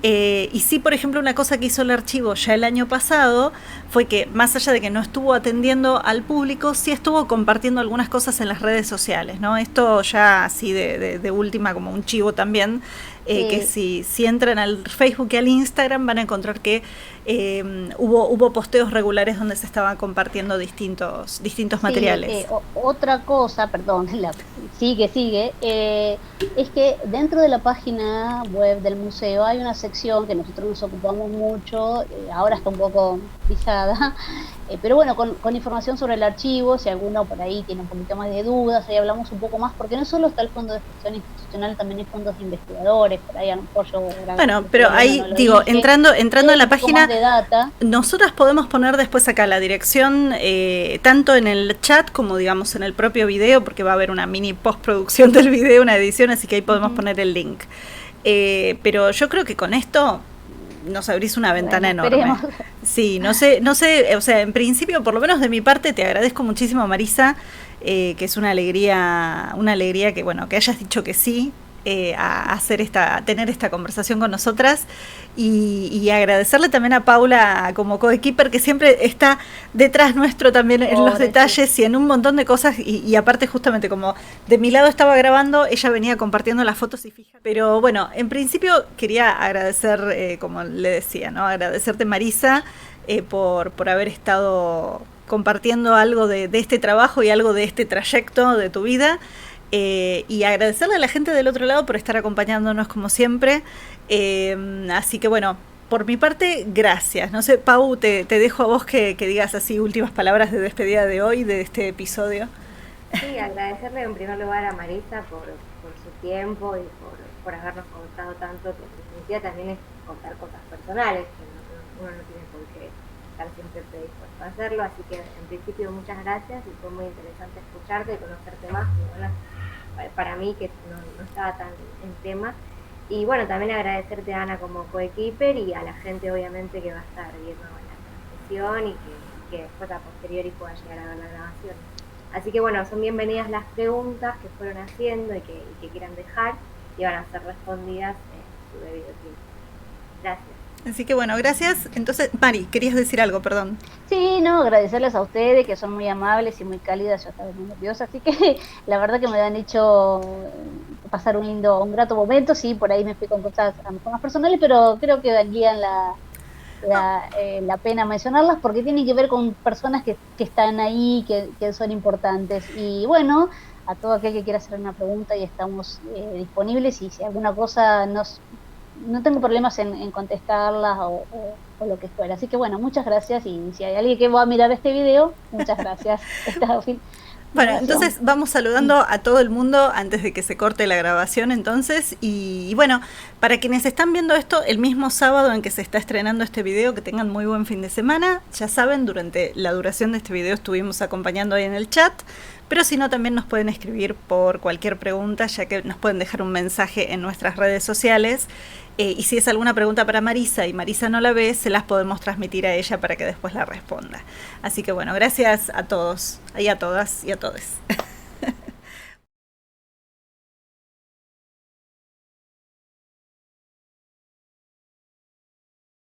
Y sí, por ejemplo, una cosa que hizo el archivo ya el año pasado fue que, más allá de que no estuvo atendiendo al público, sí estuvo compartiendo algunas cosas en las redes sociales, ¿no? Esto ya así de última, como un chivo también, que si entran al Facebook y al Instagram van a encontrar que hubo posteos regulares donde se estaban compartiendo distintos materiales. Otra cosa, perdón, sigue, es que dentro de la página web del museo hay una sección que nosotros nos ocupamos mucho, ahora está un poco pisada, pero bueno, con información sobre el archivo, si alguno por ahí tiene un poquito más de dudas, ahí hablamos un poco más, porque no solo está el Fondo de Gestión Institucional, también hay fondos de investigadores, por ahí a lo mejor yo... Bueno, pero ahí, digo, entrando a la página, nosotras podemos poner después acá la dirección, tanto en el chat como, digamos, en el propio video, porque va a haber una mini postproducción del video, una edición, así que ahí podemos poner el link. Pero yo creo que con esto nos abrís una ventana enorme. Esperemos. Sí, no sé, o sea, en principio, por lo menos de mi parte, te agradezco muchísimo, Marisa, que es una alegría que, bueno, que hayas dicho que sí a tener esta conversación con nosotras, y agradecerle también a Paula como coequiper, que siempre está detrás nuestro también en los detalles y en un montón de cosas, y aparte justamente como de mi lado estaba grabando, ella venía compartiendo las fotos y fija. Pero bueno, en principio quería agradecer, como le decía, ¿no? Agradecerte, Marisa, por haber estado compartiendo algo de este trabajo y algo de este trayecto de tu vida. Y agradecerle a la gente del otro lado por estar acompañándonos como siempre. Así que bueno, por mi parte, gracias. No sé, Pau, te dejo a vos que digas así últimas palabras de despedida de hoy, de este episodio. Sí, agradecerle en primer lugar a Marisa por su tiempo y por habernos contado tanto, que en definitiva también es contar cosas personales, que uno no tiene por qué estar siempre predispuesto a hacerlo, así que en principio muchas gracias y fue muy interesante escucharte y conocerte más, y bueno, para mí que no estaba tan en tema. Y bueno, también agradecerte, Ana, como coequiper y a la gente obviamente que va a estar viendo la transmisión y que después a posteriori pueda llegar a ver la grabación. Así que bueno, son bienvenidas las preguntas que fueron haciendo y que quieran dejar y van a ser respondidas en su debido tiempo. Gracias. Así que bueno, gracias. Entonces, Mari, querías decir algo, perdón. Sí, no, agradecerles a ustedes que son muy amables y muy cálidas. Yo estaba muy nerviosa, así que la verdad que me han hecho pasar un grato momento. Sí, por ahí me fui con cosas a lo mejor más personales, pero creo que valían la pena mencionarlas porque tienen que ver con personas que están ahí, que son importantes. Y bueno, a todo aquel que quiera hacer una pregunta y estamos disponibles, y si alguna cosa no tengo problemas en contestarlas o lo que fuera. Así que bueno, muchas gracias, y si hay alguien que va a mirar este video, muchas gracias. Esta Bueno, grabación. entonces vamos saludando a todo el mundo antes de que se corte la grabación entonces. Y bueno, para quienes están viendo esto el mismo sábado en que se está estrenando este video, que tengan muy buen fin de semana. Ya saben, durante la duración de este video estuvimos acompañando ahí en el chat, pero si no también nos pueden escribir por cualquier pregunta, ya que nos pueden dejar un mensaje en nuestras redes sociales. Y si es alguna pregunta para Marisa y Marisa no la ve, se las podemos transmitir a ella para que después la responda. Así que bueno, gracias a todos, y a todas y a todos.